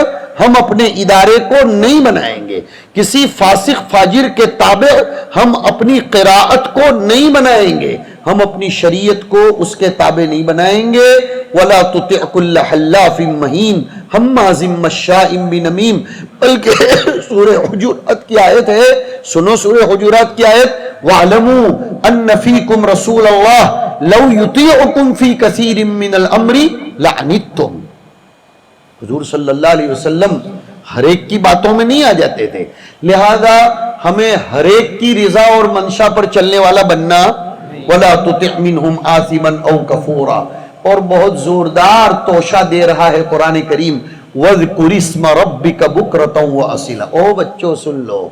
F: ہم اپنے ادارے کو نہیں بنائیں گے. کسی فاسق فاجر کے تابع ہم اپنی قراءت کو نہیں بنائیں گے. ہم اپنی شریعت کو اس کے تابع نہیں بنائیں گے. وَلَا تُطِعْ كُلَّ حَلَّافٍ مَّهِينٍ هَمَّازٍ مَّشَّاءٍ بِنَمِيمٍ. بلکہ سورہ حجرات کی آیت ہے، سنو سورہ حجرات کی آیت. وَاعْلَمُوا أَنَّ فِيكُمْ رَسُولَ اللَّهِ لَوْ يُطِيعُكُمْ فِي كَثِيرٍ مِّنَ الْأَمْرِ لَعَنِتُّمْ. حضور صلی اللہ علیہ وسلم ہر ایک کی باتوں میں نہیں آ جاتے تھے، لہذا ہمیں ہر ایک کی رضا اور منشا پر چلنے والا بننا. وَلَا تُطِعْ مِنْهُمْ آثِمًا أَوْ كَفُورًا. اور بہت زوردار توشہ دے رہا ہے قرآن کریم. وَاذْكُرِ اسْمَ رَبِّكَ بُكْرَةً وَأَصِيلًا. او بچوں سن لو،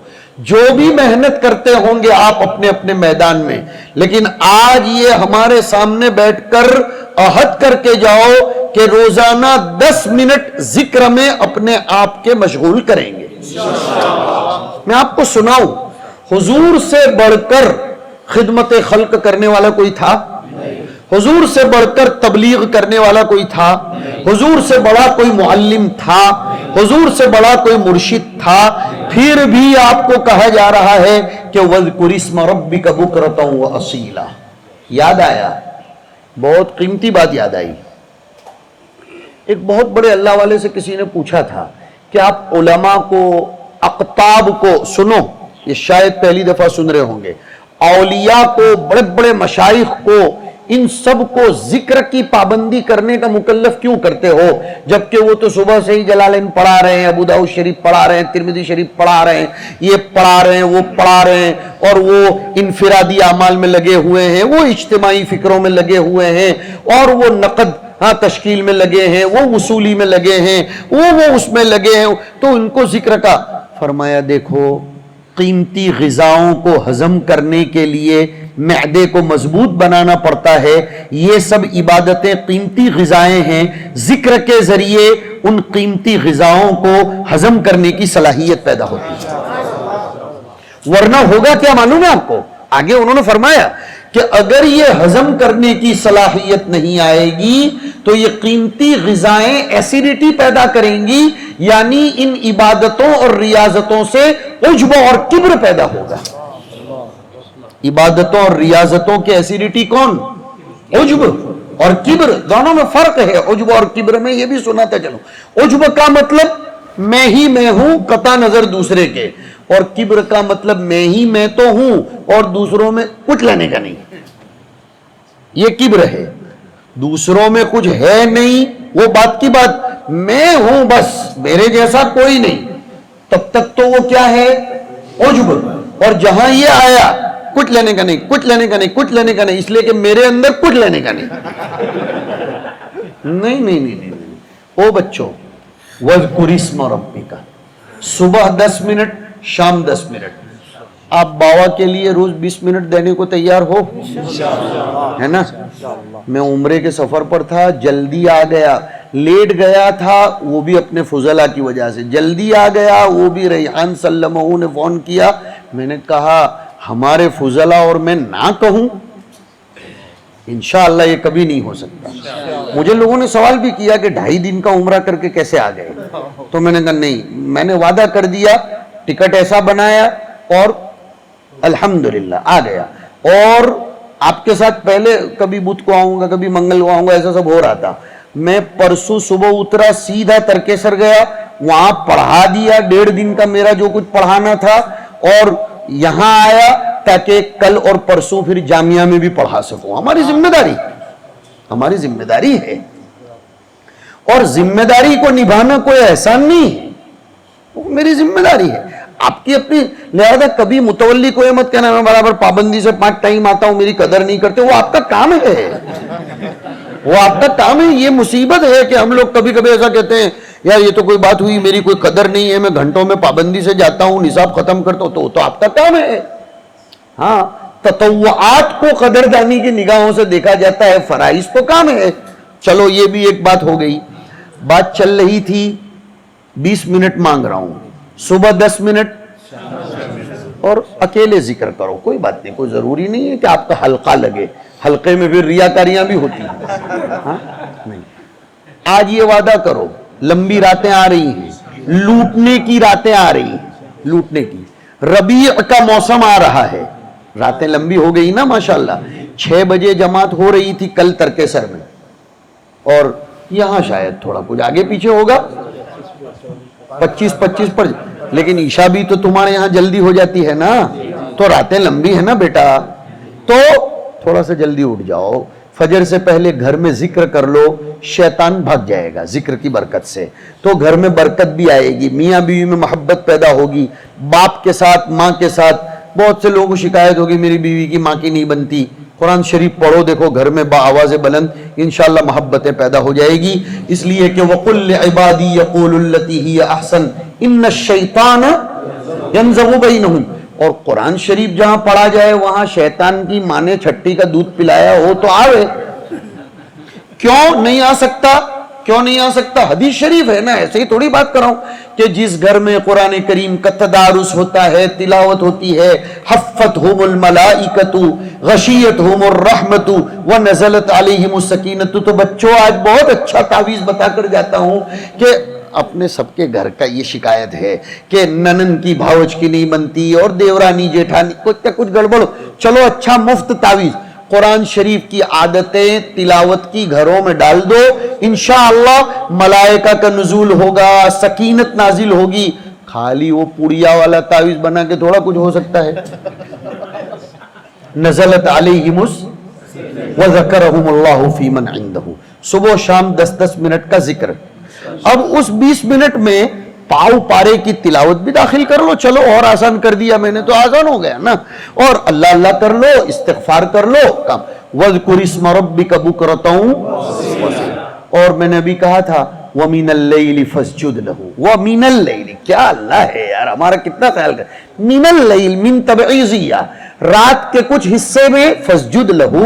F: جو بھی محنت کرتے ہوں گے آپ اپنے اپنے میدان میں، لیکن آج یہ ہمارے سامنے بیٹھ کر عہد کر کے جاؤ کہ روزانہ 10 منٹ ذکر میں اپنے آپ کے مشغول کریں گے. میں آپ کو سناؤں، حضور سے بڑھ کر خدمت خلق کرنے والا کوئی تھا؟ حضور سے بڑھ کر تبلیغ کرنے والا کوئی تھا؟ حضور سے بڑا کوئی معلم تھا؟ حضور سے بڑا کوئی مرشد تھا؟ پھر بھی آپ کو کہا جا رہا ہے کہ وَاذْكُرِ اسْمَ رَبِّكَ بُكْرَةً وَأَصِيلًا. یاد آیا؟ بہت قیمتی بات یاد آئی. ایک بہت بڑے اللہ والے سے کسی نے پوچھا تھا کہ آپ علماء کو، اقطاب کو، سنو یہ شاید پہلی دفعہ سن رہے ہوں گے، اولیاء کو، بڑے بڑے مشائخ کو، ان سب کو ذکر کی پابندی کرنے کا مکلف کیوں کرتے ہو، جبکہ وہ تو صبح سے ہی جلالین پڑھا رہے ہیں، ابو داؤد شریف پڑھا رہے ہیں، ترمذی شریف پڑھا رہے ہیں، یہ پڑھا رہے ہیں، وہ پڑھا رہے ہیں، اور وہ انفرادی اعمال میں لگے ہوئے ہیں، وہ اجتماعی فکروں میں لگے ہوئے ہیں، اور وہ نقد تشکیل میں لگے ہیں، وہ وصولی میں لگے ہیں، وہ اس میں لگے ہیں، تو ان کو ذکر کا. فرمایا دیکھو، قیمتی غذاؤں کو ہضم کرنے کے لیے معدے کو مضبوط بنانا پڑتا ہے. یہ سب عبادتیں قیمتی غذائیں ہیں، ذکر کے ذریعے ان قیمتی غذاؤں کو ہضم کرنے کی صلاحیت پیدا ہوتی ہے. ورنہ ہوگا کیا معلوم ہے آپ کو؟ آگے انہوں نے فرمایا کہ اگر یہ ہضم کرنے کی صلاحیت نہیں آئے گی تو یہ قیمتی غذائیں ایسیڈیٹی پیدا کریں گی، یعنی ان عبادتوں اور ریاضتوں سے عجب اور کبر پیدا ہوگا. عبادتوں اور ریاضتوں کی ایسیڈیٹی کون؟ عجب اور کبر. دونوں میں فرق ہے. عجب اور کبر میں یہ بھی سناتا چلو، عجب کا مطلب میں ہی میں ہوں قطع نظر دوسرے کے، اور کبر کا مطلب میں ہی میں تو ہوں اور دوسروں میں کچھ لینے کا نہیں. یہ کبر ہے. دوسروں میں کچھ ہے نہیں، وہ بات کی بات، میں ہوں بس، میرے جیسا کوئی نہیں، تب تک تو وہ کیا ہے؟ عجب. اور جہاں یہ آیا کچھ لینے کا نہیں، کچھ لینے کا نہیں، کچھ لینے کا نہیں، اس لیے کہ میرے اندر کچھ لینے کا نہیں. نہیں نہیں نہیں نہیں. او بچوں، وَاذْكُرِ اسْمَ رَبِّكَ. صبح 10 منٹ، شام 10 منٹ. آپ باوا کے لیے روز 20 منٹ دینے کو تیار ہو؟ ہے نا؟ میں عمرے کے سفر پر تھا، جلدی آ گیا، لیٹ گیا تھا، وہ بھی اپنے فضلہ کی وجہ سے جلدی آ گیا، وہ بھی ریحان سلمہ نے فون کیا. میں نے کہا ہمارے فضلہ اور میں نہ کہوں؟ انشاءاللہ یہ کبھی نہیں ہو سکتا. مجھے لوگوں نے سوال بھی کیا کہ 2.5 دن کا عمرہ کر کے کیسے آ گئے؟ تو میں نے کہا نہیں، میں نے وعدہ کر دیا، ٹکٹ ایسا بنایا اور الحمدللہ آ گیا. اور آپ کے ساتھ پہلے کبھی بدھ کو آؤں گا، کبھی منگل کو آؤں گا، ایسا سب ہو رہا تھا. میں پرسوں صبح اترا، سیدھا ترکیسر گیا، وہاں پڑھا دیا 1.5 دن کا میرا جو کچھ پڑھانا تھا، اور یہاں آیا تاکہ کل اور پرسوں پھر جامعہ میں بھی پڑھا سکوں. ہماری ذمہ داری ہے، اور ذمہ داری کو نبھانا کوئی احسان نہیں ہے، وہ میری ذمہ داری ہے، آپ کی اپنی. لہذا کبھی متولی کو یہ مت کہنا میں برابر پابندی سے 5 ٹائم آتا ہوں، میری قدر نہیں کرتے. وہ آپ کا کام ہے، وہ آپ کا کام ہے. یہ مصیبت ہے کہ ہم لوگ کبھی کبھی ایسا کہتے ہیں یار یہ تو کوئی بات ہوئی، میری کوئی قدر نہیں ہے، میں گھنٹوں میں پابندی سے جاتا ہوں، نصاب ختم کرتا ہوں. تو آپ کا کام ہے. ہاں، تطوعات کو قدردانی کی نگاہوں سے دیکھا جاتا ہے، فرائض تو کام ہے. چلو یہ بھی ایک بات ہو گئی. بات چل رہی تھی 20 منٹ مانگ رہا ہوں، صبح 10 منٹ، اور اکیلے ذکر کرو، کوئی بات نہیں، کوئی ضروری نہیں ہے کہ آپ کا حلقہ لگے. حلقے میں پھر ریاکاریاں بھی ہوتی ہیں. ہاں نہیں، آج یہ وعدہ کرو، لمبی راتیں آ رہی ہیں، لوٹنے کی راتیں آ رہی ہیں، لوٹنے کی. ربیع کا موسم آ رہا ہے، راتیں لمبی ہو گئی نا ماشاءاللہ. 6 بجے جماعت ہو رہی تھی کل ترکیسر میں، اور یہاں شاید تھوڑا کچھ آگے پیچھے ہوگا، 25 پر. لیکن عشاء بھی تو تمہارے یہاں جلدی ہو جاتی ہے نا، تو راتیں لمبی ہے نا بیٹا، تو تھوڑا سا جلدی اٹھ جاؤ. فجر سے پہلے گھر میں ذکر کر لو، شیطان بھاگ جائے گا ذکر کی برکت سے، تو گھر میں برکت بھی آئے گی، میاں بیوی میں محبت پیدا ہوگی، باپ کے ساتھ، ماں کے ساتھ. بہت سے لوگوں کو شکایت ہوگی میری بیوی کی ماں کی نہیں بنتی. قرآن شریف پڑھو، دیکھو گھر میں بآواز بلند انشاءاللہ محبتیں پیدا ہو جائے گی. اس لیے کہ وَقُلْ لِعِبَادِي يَقُولُ الَّتِي هِيَ أَحْسَنُ إِنَّ الشَّيْطَانَ يَنزَغُ بَيْنَهُمْ. اور قرآن شریف جہاں پڑھا جائے وہاں شیطان کی ماں نے چھٹی کا دودھ پلایا ہو تو آوے. کیوں نہیں آ سکتا؟ کیوں نہیں آ سکتا؟ حدیث شریف ہے نا، ایسے ہی تھوڑی بات کر رہا ہوں کہ جس گھر میں قرآن کریم کا تدارس ہوتا ہے، تلاوت ہوتی ہے، حفتہم الملائکۃ غشیتہم الرحمۃ ونزلت علیہم السکینۃ. تو بچوں آج بہت اچھا تعویذ بتا کر جاتا ہوں کہ اپنے سب کے گھر کا یہ شکایت ہے کہ ننن کی بھاوج کی نہیں بنتی اور دیورانی جیٹھانی کچھ گڑبڑ. چلو اچھا مفت تعویذ، قرآن شریف کی عادتیں تلاوت کی گھروں میں ڈال دو، انشاءاللہ ملائکہ کا نزول ہوگا، سکینت نازل ہوگی. خالی وہ پوڑیا والا تعویذ بنا کے تھوڑا کچھ ہو سکتا ہے. نزلت علیہم وذکرہم اللہ فی من عندہ، صبح و شام 10 منٹ کا ذکر. اب اس 20 منٹ میں پاؤ پارے کی تلاوت بھی داخل کر لو. چلو اور آسان کر دیا میں نے، تو آسان ہو گیا نا. اور اللہ اللہ کر لو، استغفار کر لو. کام وَذْكُرِ اسْمَ رَبِّكَ بُكْرَةً. اور میں نے ابھی کہا تھا وَمِنَ اللَّيْلِ فَاسْجُدْ لَهُ. وَمِنَ اللَّيْلِ، کیا اللہ ہے یار، ہمارا کتنا خیال کر. مِنَ اللَّيْلِ من تبعیضیہ، رات کے کچھ حصے میں فَاسْجُدْ لَهُ،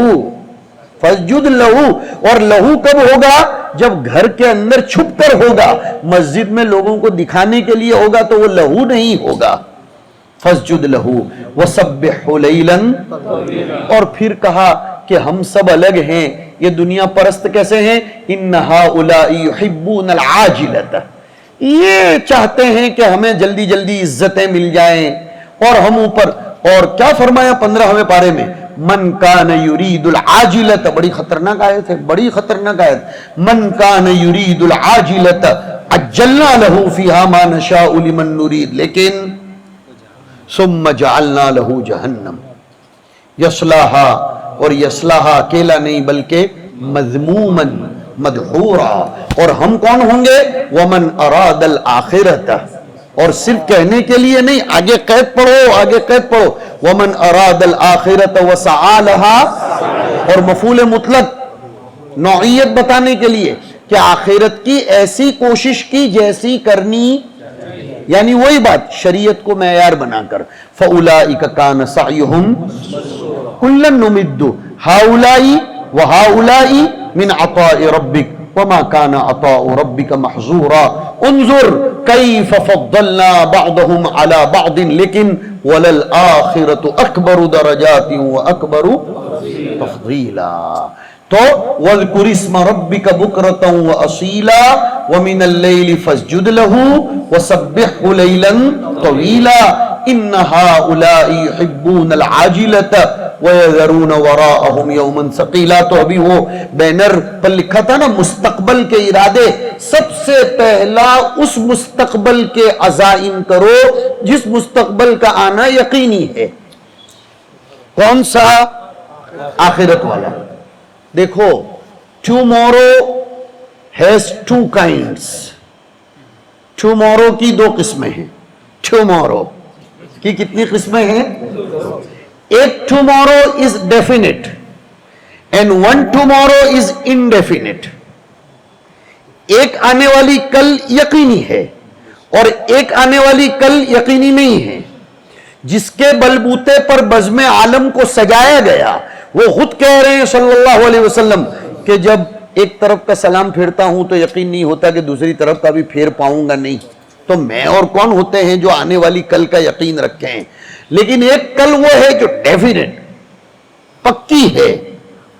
F: فَاسْجُدْ لَهُ. اور لہو کب ہوگا؟ جب گھر کے اندر چھپ کر ہوگا. مسجد میں لوگوں کو دکھانے کے لیے ہوگا تو وہ لہو نہیں ہوگا. فَاسْجُدْ لَهُ وَسَبِّحْهُ لَيْلًا. اور پھر کہا کہ ہم سب الگ ہیں، یہ دنیا پرست کیسے ہیں؟ إِنَّ هَؤُلَاءِ يُحِبُّونَ الْعَاجِلَةَ، یہ چاہتے ہیں کہ ہمیں جلدی جلدی عزتیں مل جائیں اور ہم اوپر. اور کیا فرمایا 15ویں پارے میں؟ من کان یرید العاجلۃ. بڑی خطرناک آیت ہے، بڑی خطرناک آیت. من کان یرید العاجلۃ عجلنا له فیہا ما نشاء لمن نرید، لیکن ثم جعلنا له جہنم یصلاها. اور یصلاها اکیلا نہیں بلکہ مذموما مدحورا. اور ہم کون ہوں گے؟ ومن اراد الآخرۃ. اور صرف کہنے کے لیے نہیں، آگے قید پڑھو، آگے قید پڑھو. ومن اراد الآخرۃ وسعى لها. اور مفعول مطلق نوعیت بتانے کے لیے کہ آخرت کی ایسی کوشش کی جیسی کرنی، یعنی وہی بات شریعت کو معیار بنا کر. فَأُولَئِكَ كَانَ سَعْيُهُمْ كُلًّا نُمِدُّ هَؤُلَاءِ وَهَؤُلَاءِ مِنْ عَطَاءِ رَبِّكَ وَمَا كَانَ عَطَاءُ رَبِّكَ مَحْظُورًا. انظر كيف فضلنا بعضهم على بعض لیکن وَلَلْآخِرَةُ أَكْبَرُ دَرَجَاتٍ وَأَكْبَرُ تَفْضِيلًا. تو وَاذْكُرِ اسْمَ رَبِّكَ بُكْرَةً وَأَصِيلًا وَمِنَ اللَّيْلِ فَاسْجُدْ لَهُ وَسَبِّحْهُ لَيْلًا طَوِيلًا إِنَّ هَؤُلَاءِ يُحِبُّونَ الْعَاجِلَةَ وَيَذَرُونَ وَرَاءَهُمْ يَوْمًا ثَقِيلًا. تو ابھی وہ بینر پر لکھا تھا نا مستقبل کے ارادے، سب سے پہلا اس مستقبل کے عزائم کرو جس مستقبل کا آنا یقینی ہے. کون سا؟ آخرت والا. دیکھو tomorrow has two kinds. Tomorrow کی دو قسمیں ہیں. ٹومورو کی کتنی قسمیں ہیں؟ ایک tomorrow is definite and one tomorrow is indefinite. ایک آنے والی کل یقینی ہے اور ایک آنے والی کل یقینی نہیں ہے. جس کے بلبوتے پر بزم عالم کو سجایا گیا وہ خود کہہ رہے ہیں صلی اللہ علیہ وسلم کہ جب ایک طرف کا سلام پھیرتا ہوں تو یقین نہیں ہوتا کہ دوسری طرف کا بھی پھیر پاؤں گا نہیں. تو میں اور کون ہوتے ہیں جو آنے والی کل کا یقین رکھے ہیں. لیکن ایک کل وہ ہے جو ڈیفینٹ پکی ہے،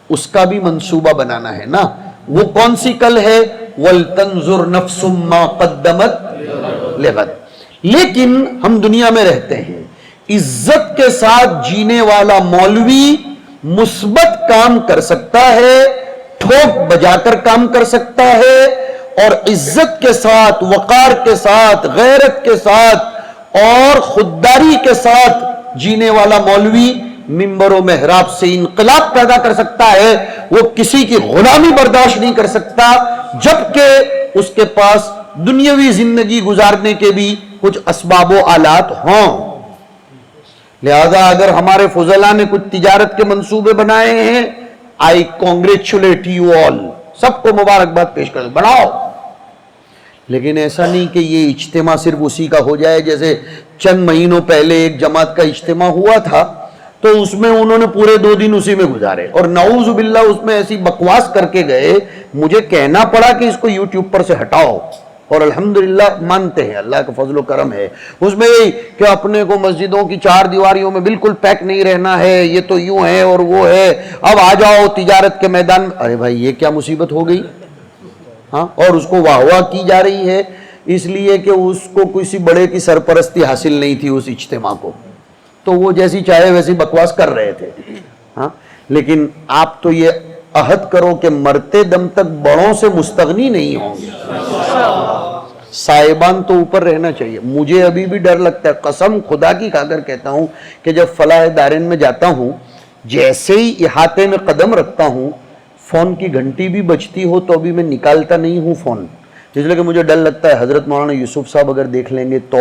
F: اس کا بھی منصوبہ بنانا ہے نا. وہ کون سی کل ہے؟ وَلْتَنْظُرْ نَفْسٌ مَّا قَدَّمَتْ لِغَدٍ. لیکن ہم دنیا میں رہتے ہیں، عزت کے ساتھ جینے والا مولوی مثبت کام کر سکتا ہے، ٹھوک بجا کر کام کر سکتا ہے، اور عزت کے ساتھ، وقار کے ساتھ، غیرت کے ساتھ اور خودداری کے ساتھ جینے والا مولوی منبر و محراب سے انقلاب پیدا کر سکتا ہے. وہ کسی کی غلامی برداشت نہیں کر سکتا جبکہ اس کے پاس دنیاوی زندگی گزارنے کے بھی کچھ اسباب و آلات ہوں. لہذا اگر ہمارے فضلاء نے کچھ تجارت کے منصوبے بنائے ہیں، آئی کانگریچولیٹ یو آل، سب کو مبارکباد پیش کر بڑھاؤ. لیکن ایسا نہیں کہ یہ اجتماع صرف اسی کا ہو جائے. جیسے چند مہینوں پہلے ایک جماعت کا اجتماع ہوا تھا تو اس میں انہوں نے پورے 2 دن اسی میں گزارے اور نعوذ باللہ اس میں ایسی بکواس کر کے گئے، مجھے کہنا پڑا کہ اس کو یوٹیوب پر سے ہٹاؤ. اور الحمدللہ مانتے ہیں، اللہ کا فضل و کرم ہے. اس میں یہی کہ اپنے کو مسجدوں کی 4 دیواریوں میں بالکل پیک نہیں رہنا ہے، یہ تو یوں ہے اور وہ ہے، اب آ جاؤ تجارت کے میدان میں. ارے بھائی یہ کیا مصیبت ہو گئی؟ ہاں، اور اس کو واہ واہ کی جا رہی ہے اس لیے کہ اس کو کسی بڑے کی سرپرستی حاصل نہیں تھی اس اجتماع کو، تو وہ جیسی چاہے ویسی بکواس کر رہے تھے. ہاں، لیکن آپ تو یہ عہد کرو کہ مرتے دم تک بڑوں سے مستغنی نہیں ہوں گے. صاحبان تو اوپر رہنا چاہیے. مجھے ابھی بھی ڈر لگتا ہے، قسم خدا کی کھا کر کہتا ہوں کہ جب فلاح دارین میں جاتا ہوں، جیسے ہی احاطے میں قدم رکھتا ہوں، فون کی گھنٹی بھی بجتی ہو تو ابھی میں نکالتا نہیں ہوں فون، اس لیے کہ مجھے ڈر لگتا ہے حضرت مولانا یوسف صاحب اگر دیکھ لیں گے تو،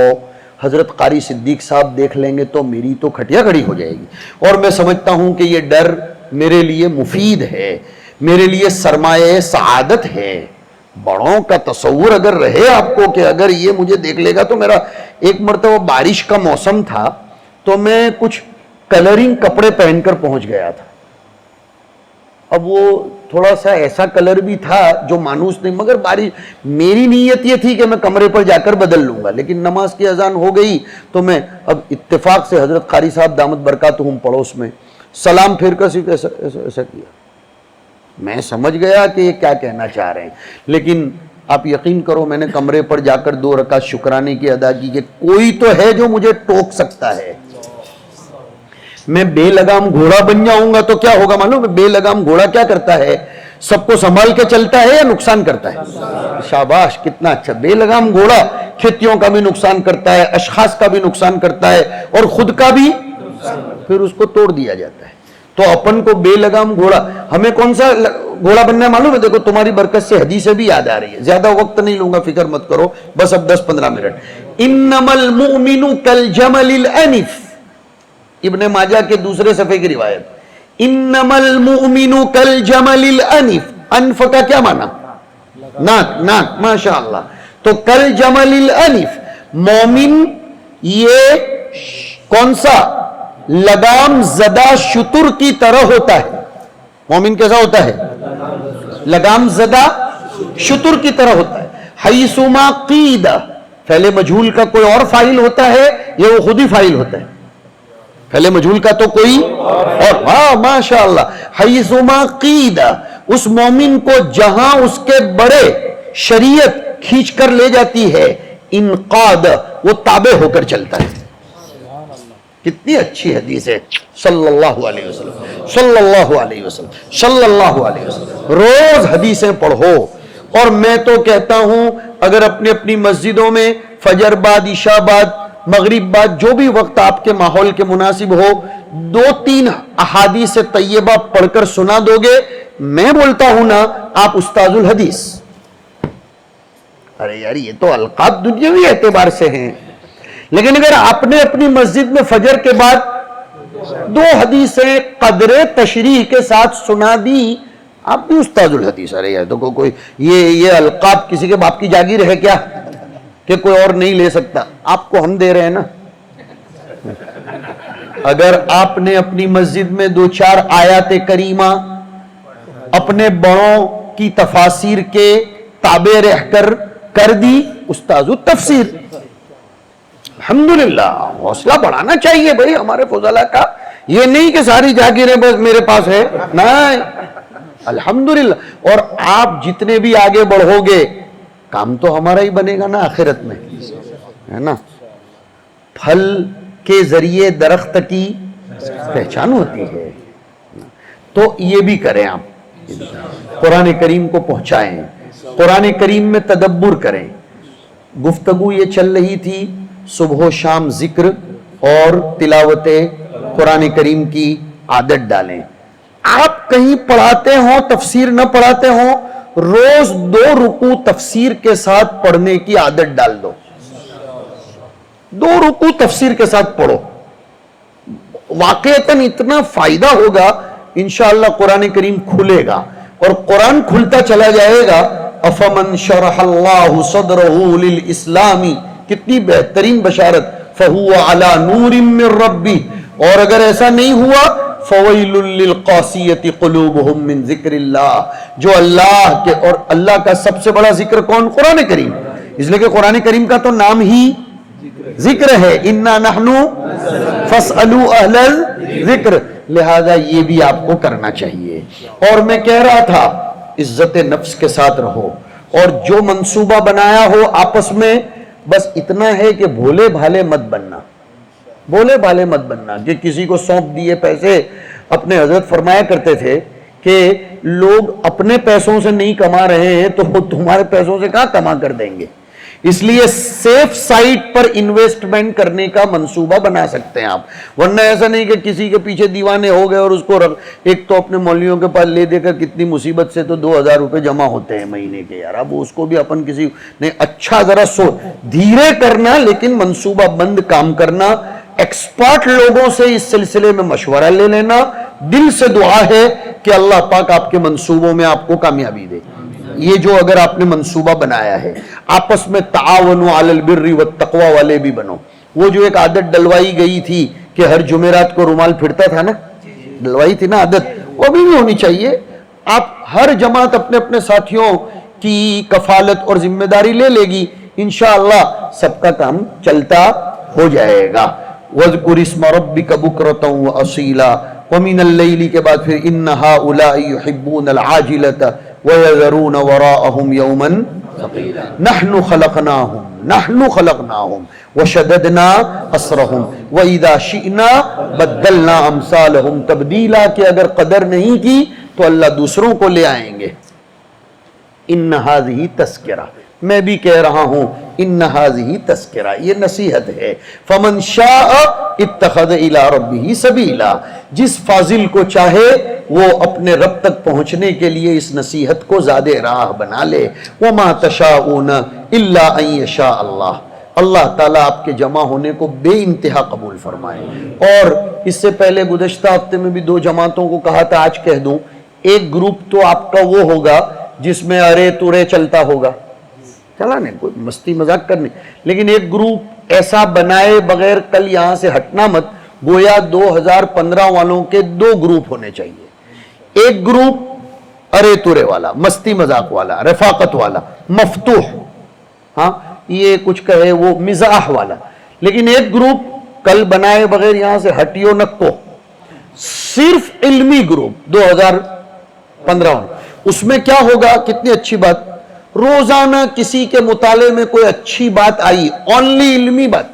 F: حضرت قاری صدیق صاحب دیکھ لیں گے تو میری تو کھٹیا کھڑی ہو جائے گی. اور میں سمجھتا ہوں کہ یہ ڈر میرے لیے مفید ہے، میرے لیے سرمایہ سعادت ہے. بڑوں کا تصور اگر رہے آپ کو کہ اگر یہ مجھے دیکھ لے گا تو میرا ایک مرتبہ بارش کا موسم تھا تو میں کچھ کلرنگ کپڑے پہن کر پہنچ گیا تھا. اب وہ تھوڑا سا ایسا کلر بھی تھا جو مانوس نہیں، مگر بارش، میری نیت یہ تھی کہ میں کمرے پر جا کر بدل لوں گا، لیکن نماز کی اذان ہو گئی تو میں اب اتفاق سے حضرت قاری صاحب دامت برکاتہم پڑوس میں، سلام پھیر کر صرف ایسا ایسا ایسا کیا. میں سمجھ گیا کہ یہ کیا کہنا چاہ رہے ہیں، لیکن آپ یقین کرو میں نے کمرے پر جا کر 2 رکعت شکرانے کی ادا کی کہ کوئی تو ہے جو مجھے ٹوک سکتا ہے. میں بے لگام گھوڑا بن جاؤں گا تو کیا ہوگا معلوم ہے؟ بے لگام گھوڑا کیا کرتا ہے؟ سب کو سنبھال کے چلتا ہے یا نقصان کرتا ہے؟ شاباش، کتنا اچھا. بے لگام گھوڑا کھیتیوں کا بھی نقصان کرتا ہے، اشخاص کا بھی نقصان کرتا ہے اور خود کا بھی، پھر اس کو توڑ دیا جاتا ہے. تو اپن کو بے لگام گھوڑا، ہمیں کون سا گھوڑا بننا ہے معلوم ہے؟ دیکھو تمہاری برکت سے حدیثیں بھی یاد آ رہی ہے، زیادہ وقت نہیں لوں گا، فکر مت کرو، بس اب 10-15 منٹ. انما المؤمن کالجمل الانف، ابن ماجہ کے دوسرے صفحے کی روایت. انما المؤمن کالجمل الانف، انف کا کیا معنی؟ ناک، ناک، ماشاءاللہ. تو کالجمل الانف، مومن یہ کون سا؟ لگام زدہ شتر کی طرح ہوتا ہے. مومن کیسا ہوتا ہے؟ لگام زدہ شتر کی طرح ہوتا ہے. حیثما قید، پہلے مجہول کا کوئی اور فاعل ہوتا ہے یا وہ خود ہی فاعل ہوتا ہے؟ پہلے مجہول کا تو کوئی اور، ہاں ماشاءاللہ. حیثما قید اس مومن کو جہاں اس کے بڑے شریعت کھینچ کر لے جاتی ہے انقاد وہ تابع ہو کر چلتا ہے. کتنی اچھی حدیث ہے. صلی اللہ علیہ وسلم صلی اللہ علیہ وسلم صلی اللہ علیہ وسلم. روز حدیثیں پڑھو. اور میں تو کہتا ہوں اگر اپنی اپنی مسجدوں میں فجر بعد عشاء بعد مغرب بعد جو بھی وقت آپ کے ماحول کے مناسب ہو 2-3 احادیث طیبہ پڑھ کر سنا دو گے. میں بولتا ہوں نا آپ استاذ الحدیث. ارے یار یہ تو القاب دنیاوی اعتبار سے ہیں، لیکن اگر آپ نے اپنی مسجد میں فجر کے بعد 2 حدیثیں قدر تشریح کے ساتھ سنا دی آپ بھی استاذ الحدیث. ارے یار تو کوئی یہ القاب کسی کے باپ کی جاگیر ہے کیا کہ کوئی اور نہیں لے سکتا؟ آپ کو ہم دے رہے ہیں نا. اگر آپ نے اپنی مسجد میں 2-4 آیات کریمہ اپنے بڑوں کی تفاسیر کے تابع رہ کر دی استاذ التفسیر. الحمدللہ حوصلہ بڑھانا چاہیے بھائی ہمارے فضلاء کا. یہ نہیں کہ ساری جاگیریں بس میرے پاس ہے، نہیں الحمدللہ. اور آپ جتنے بھی آگے بڑھو گے کام تو ہمارا ہی بنے گا نا آخرت میں، ہے نا. پھل کے ذریعے درخت کی پہچان ہوتی ہے. تو یہ بھی کریں آپ، قرآن کریم کو پہنچائیں، قرآن کریم میں تدبر کریں. گفتگو یہ چل رہی تھی صبح و شام ذکر اور تلاوت قرآن کریم کی عادت ڈالیں. آپ کہیں پڑھاتے ہوں تفسیر نہ پڑھاتے ہوں روز 2 رکوع تفسیر کے ساتھ پڑھنے کی عادت ڈال دو. 2 رکوع تفسیر کے ساتھ پڑھو، واقعتاً اتنا فائدہ ہوگا. انشاءاللہ قرآن کریم کھلے گا اور قرآن کھلتا چلا جائے گا. افمن شرح اللہ صدرہ للاسلام، کتنی بہترین بشارت. فہو علی نور من ربی. اور اگر ایسا نہیں ہوا فویل للقاسیۃ قلوبہم من ذکر اللہ. جو اللہ کے اور اللہ کا سب سے بڑا ذکر کون؟ قرآن کریم. اس لیے کہ قرآن کریم کا تو نام ہی ذکر ہے، انا نحن فاسألوا اہل الذکر. لہذا یہ بھی آپ کو کرنا چاہیے. اور میں کہہ رہا تھا عزت نفس کے ساتھ رہو اور جو منصوبہ بنایا ہو آپس میں بس اتنا ہے کہ بھولے بھالے مت بننا. بھولے بھالے مت بننا کہ کسی کو سونپ دیے پیسے. اپنے حضرت فرمایا کرتے تھے کہ لوگ اپنے پیسوں سے نہیں کما رہے ہیں تو وہ تمہارے پیسوں سے کہاں کما کر دیں گے. اس لیے سیف سائٹ پر انویسٹمنٹ کرنے کا منصوبہ بنا سکتے ہیں آپ. ورنہ ایسا نہیں کہ کسی کے پیچھے دیوانے ہو گئے اور اس کو ایک تو اپنے مولیوں کے پاس لے دے کر کتنی مصیبت سے تو 2000 روپے جمع ہوتے ہیں مہینے کے. یار اب اس کو بھی اپن کسی نے اچھا ذرا دھیرے کرنا لیکن منصوبہ بند کام کرنا. ایکسپرٹ لوگوں سے اس سلسلے میں مشورہ لے لینا. دل سے دعا ہے کہ اللہ پاک آپ کے منصوبوں میں آپ کو کامیابی دے. یہ جو اگر آپ نے منصوبہ بنایا ہے آپس میں تعاونوا علی البر والتقوی والے بھی بنو. وہ جو ایک عادت ڈلوائی گئی تھی کہ ہر جمعرات کو رومال پھرتا تھا نا، ڈلوائی تھی نا عادت، وہ بھی ہونی چاہیے. آپ ہر جماعت اپنے اپنے ساتھیوں کی کفالت اور ذمہ داری لے لے گی، انشاءاللہ سب کا کام چلتا ہو جائے گا. وَاذْكُرِ اسْمَ رَبِّكَ بُكْرَةً وَأَصِيلًا. وَمِنَ اللَّيْلِ کے بعد پھر إِنَّ هَؤُلَاءِ يُحِبُّونَ الْعَاجِلَةَ وَيَذَرُونَ وَرَاءَهُمْ يَوْمًا ثَقِيلًا. نَحْنُ خَلَقْنَاهُمْ وَشَدَدْنَا أَسْرَهُمْ وَإِذَا شِئْنَا بَدَّلْنَا أَمْثَالَهُمْ تَبْدِيلًا. کہ اگر قدر نہیں کی تو اللہ دوسروں کو لے آئیں گے. إِنَّ هَذِهِ تَذْكِرَةٌ. میں بھی کہہ رہا ہوں ان هذه تذکرہ، یہ نصیحت ہے. فمن شاء اتخذ الى ربه سبیلا. جس فاضل کو چاہے وہ اپنے رب تک پہنچنے کے لیے اس نصیحت کو زیادہ راہ بنا لے. وما تشاءون الا ان یشاء اللہ. اللہ تعالیٰ آپ کے جمع ہونے کو بے انتہا قبول فرمائے. اور اس سے پہلے گزشتہ ہفتے میں بھی 2 جماعتوں کو کہا تھا، آج کہہ دوں. ایک گروپ تو آپ کا وہ ہوگا جس میں ارے تورے چلتا ہوگا، چلا نہیں کوئی مستی مذاق کرنے، لیکن ایک گروپ ایسا بنائے بغیر کل یہاں سے ہٹنا مت. گویا 2015 والوں کے 2 گروپ ہونے چاہیے. ایک گروپ ارے تورے والا، مستی مذاق والا، رفاقت والا، مفتوح، ہاں یہ کچھ کہے وہ مزاح والا. لیکن ایک گروپ کل بنائے بغیر یہاں سے ہٹیو نکو، صرف علمی گروپ 2015. اس میں کیا ہوگا؟ کتنی اچھی بات، روزانہ کسی کے مطالعے میں کوئی اچھی بات آئی، اونلی علمی بات،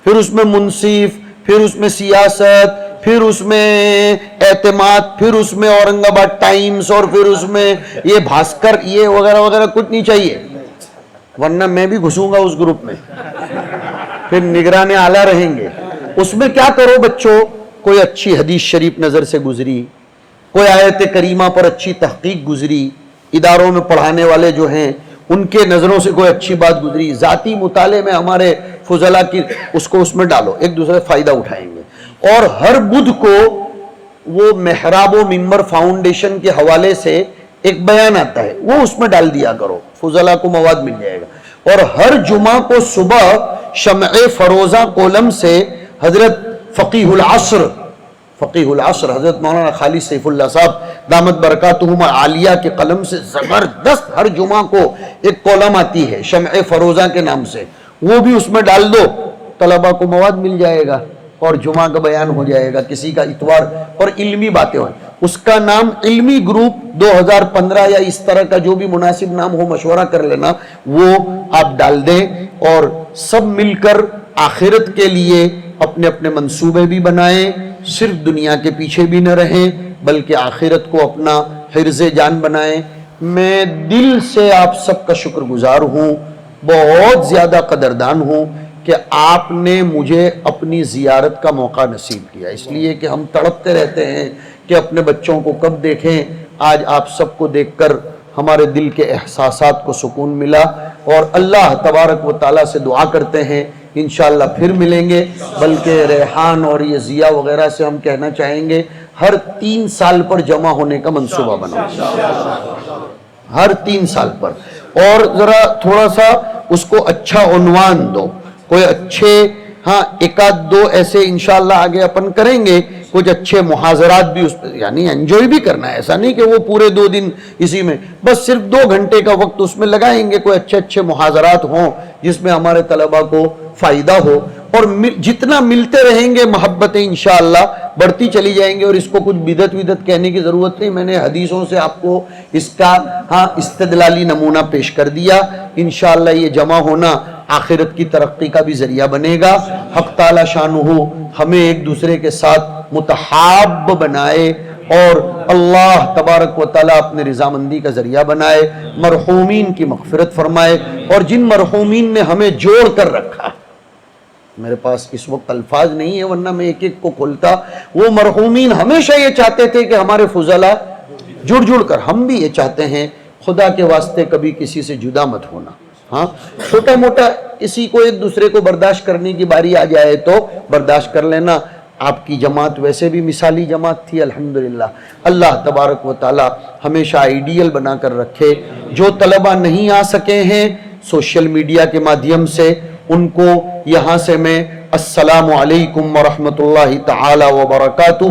F: پھر اس میں منصف، پھر اس میں سیاست، پھر اس میں اعتماد، پھر اس میں اورنگ آباد ٹائمز، اور پھر اس میں یہ بھاسکر، یہ وغیرہ وغیرہ کچھ نہیں چاہیے، ورنہ میں بھی گھسوں گا اس گروپ میں، پھر نگران اعلیٰ رہیں گے۔ اس میں کیا کرو بچوں، کوئی اچھی حدیث شریف نظر سے گزری، کوئی آیت کریمہ پر اچھی تحقیق گزری، اداروں میں پڑھانے والے جو ہیں ان کے نظروں سے کوئی اچھی بات گزری، ذاتی مطالعے میں ہمارے فضلاء کی اس کو اس میں ڈالو، ایک دوسرے فائدہ اٹھائیں گے۔ اور ہر بدھ کو وہ محراب و ممبر فاؤنڈیشن کے حوالے سے ایک بیان آتا ہے، وہ اس میں ڈال دیا کرو، فضلاء کو مواد مل جائے گا۔ اور ہر جمعہ کو صبح شمع فروزہ کولم سے حضرت فقیہ العصر حضرت مولانا خالد سیف اللہ صاحب دامت برکاتہم عالیہ کے قلم سے زبردست ہر جمعہ کو ایک کولم آتی ہے شمع فروزہ کے نام سے، وہ بھی اس میں ڈال دو، طلبہ کو مواد مل جائے گا اور جمعہ کا بیان ہو جائے گا، کسی کا اتوار، اور علمی باتیں ہوئیں۔ اس کا نام علمی گروپ 2015 یا اس طرح کا جو بھی مناسب نام ہو مشورہ کر لینا، وہ آپ ڈال دیں، اور سب مل کر آخرت کے لیے اپنے اپنے منصوبے بھی بنائیں، صرف دنیا کے پیچھے بھی نہ رہیں بلکہ آخرت کو اپنا حرز جان بنائیں۔ میں دل سے آپ سب کا شکر گزار ہوں، بہت زیادہ قدردان ہوں کہ آپ نے مجھے اپنی زیارت کا موقع نصیب کیا، اس لیے کہ ہم تڑپتے رہتے ہیں کہ اپنے بچوں کو کب دیکھیں۔ آج آپ سب کو دیکھ کر ہمارے دل کے احساسات کو سکون ملا، اور اللہ تبارک و تعالیٰ سے دعا کرتے ہیں انشاءاللہ پھر ملیں گے، بلکہ ریحان اور یہ ضیاء وغیرہ سے ہم کہنا چاہیں گے ہر 3 سال پر جمع ہونے کا منصوبہ بناؤ، ہر 3 سال پر، اور ذرا تھوڑا سا اس کو اچھا عنوان دو، کوئی اچھے، ہاں ایک آدھ 2 ایسے انشاءاللہ آگے اپن کریں گے، کچھ اچھے محاضرات بھی اس پہ، یعنی انجوائے بھی کرنا ہے، ایسا نہیں کہ وہ پورے 2 دن اسی میں، بس صرف 2 گھنٹے کا وقت اس میں لگائیں گے، کوئی اچھے محاضرات ہوں جس میں ہمارے طلبہ کو فائدہ ہو، اور جتنا ملتے رہیں گے محبتیں انشاءاللہ بڑھتی چلی جائیں گے۔ اور اس کو کچھ بدعت کہنے کی ضرورت نہیں، میں نے حدیثوں سے آپ کو اس کا استدلالی نمونہ پیش کر دیا۔ انشاءاللہ یہ جمع ہونا آخرت کی ترقی کا بھی ذریعہ بنے گا۔ حق تعالی شانہ ہمیں ایک دوسرے کے ساتھ متحاب بنائے، اور اللہ تبارک و تعالیٰ اپنے رضامندی کا ذریعہ بنائے، مرحومین کی مغفرت فرمائے، اور جن مرحومین نے ہمیں جوڑ کر رکھا، میرے پاس اس وقت الفاظ نہیں ہے ورنہ میں ایک ایک کو کھولتا، وہ مرحومین ہمیشہ یہ چاہتے تھے کہ ہمارے فضلاء جڑ کر، ہم بھی یہ چاہتے ہیں، خدا کے واسطے کبھی کسی سے جدا مت ہونا، ہاں چھوٹا موٹا کسی کو ایک دوسرے کو برداشت کرنے کی باری آ جائے تو برداشت کر لینا۔ آپ کی جماعت ویسے بھی مثالی جماعت تھی الحمدللہ، اللہ تبارک و تعالی ہمیشہ آئیڈیل بنا کر رکھے۔ جو طلبہ نہیں آ سکے ہیں سوشل میڈیا کے مادھیم سے، ان کو یہاں سے میں السلام علیکم ورحمۃ اللہ تعالی وبرکاتہ،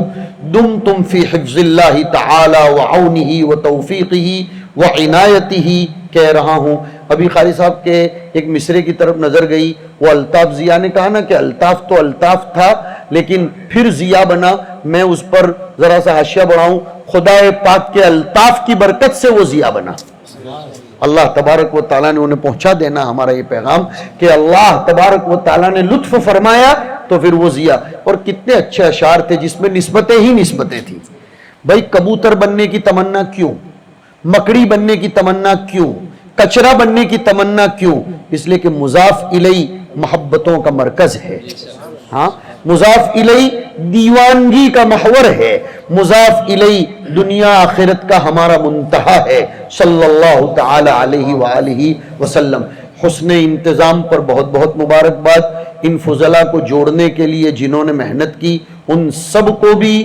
F: دمتم فی حفظ اللہ تعالی وعونہ وتوفیقہ وعنایتہ کہہ رہا ہوں۔ ابھی قاری صاحب کے ایک مصرے کی طرف نظر گئی، وہ الطاف ضیاء نے کہا نا کہ الطاف تو الطاف تھا لیکن پھر ضیاء بنا، میں اس پر ذرا سا حاشیہ بڑھاؤں، خدا پاک کے الطاف کی برکت سے وہ ضیاء بنا۔ اللہ تبارک و تعالیٰ نے انہیں پہنچا دینا ہمارا یہ پیغام کہ اللہ تبارک و تعالیٰ نے لطف فرمایا تو پھر وہ ضیاء۔ اور کتنے اچھے اشعار تھے جس میں نسبتیں ہی نسبتیں تھیں۔ بھائی کبوتر بننے کی تمنا کیوں، مکڑی بننے کی تمنا کیوں، کچرا بننے کی تمنا کیوں؟ اس لیے کہ مضاف الیہ محبتوں کا مرکز ہے، ہاں مضاف الیہ دیوانگی کا محور ہے، مضاف الیہ دنیا آخرت کا ہمارا منتہا ہے، صلی اللہ تعالی علیہ وآلہ وسلم۔ حسن انتظام پر بہت بہت مبارکباد۔ ان فضلاء کو جوڑنے کے لیے جنہوں نے محنت کی ان سب کو بھی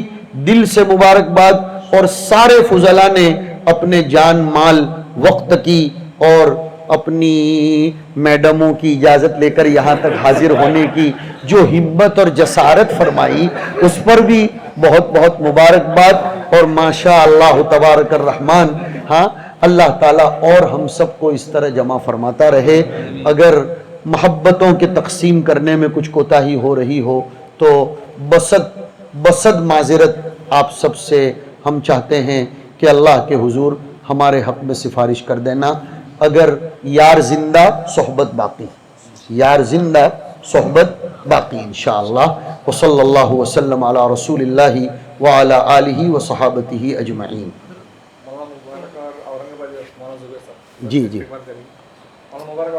F: دل سے مبارکباد، اور سارے فضلاء نے اپنے جان مال وقت کی اور اپنی میڈموں کی اجازت لے کر یہاں تک حاضر ہونے کی جو ہمت اور جسارت فرمائی، اس پر بھی بہت بہت مبارکباد۔ اور ماشاء اللہ تبارک الرحمن، ہاں اللہ تعالیٰ اور ہم سب کو اس طرح جمع فرماتا رہے۔ اگر محبتوں کے تقسیم کرنے میں کچھ کوتاہی ہو رہی ہو تو بسد معذرت آپ سب سے ہم چاہتے ہیں کہ اللہ کے حضور ہمارے حق میں سفارش کر دینا. اگر یار زندہ صحبت باقی، یار زندہ صحبت باقی انشاءاللہ. وصلی اللہ وسلم علی رسول اللہ وعلی آلہ وصحابتہ اجمعین.
B: مولانا مبارک اور اورنگ آباد مولانا زبیر صاحب
F: جی جی
B: مولانا مبارک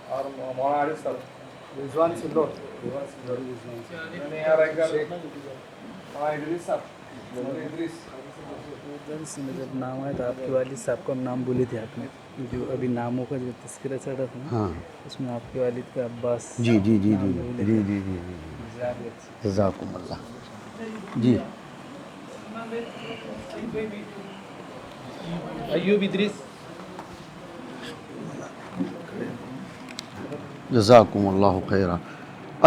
B: اور مولانا عارف صاحب رضوان سندور میں نے یہاں رہ کر مولانا ادریس صاحب مولانا ادریس
G: جب نام آیا تو آپ کے والد صاحب کا نام بولے تھے آپ نے، جو ابھی ناموں کا جو تذکرہ چڑھا تھا نا،
F: ہاں
G: اس میں آپ کے والد کا عباس
F: جی جی جی
G: نام
F: جی
G: بولے
F: جی
G: تھے.
F: جی جی جزاکم اللہ. جی
G: ایوب ادریس.
F: جزاکم اللہ خیرہ.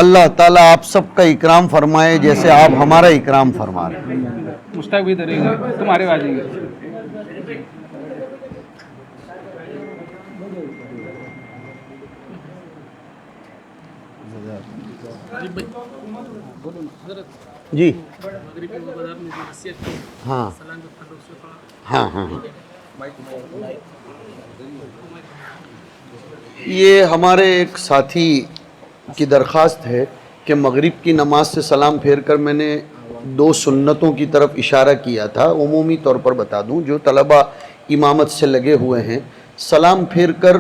F: اللہ تعالیٰ آپ سب کا اکرام فرمائے جیسے آپ ہمارا اکرام فرما رہے ہیں.
G: مشتاق بھی درے گا تمہارے آ جائیں گے.
F: جی ہاں ہاں ہاں یہ ہمارے ایک ساتھی کی درخواست ہے کہ مغرب کی نماز سے سلام پھیر کر میں نے 2 سنتوں کی طرف اشارہ کیا تھا. عمومی طور پر بتا دوں جو طلبہ امامت سے لگے ہوئے ہیں، سلام پھیر کر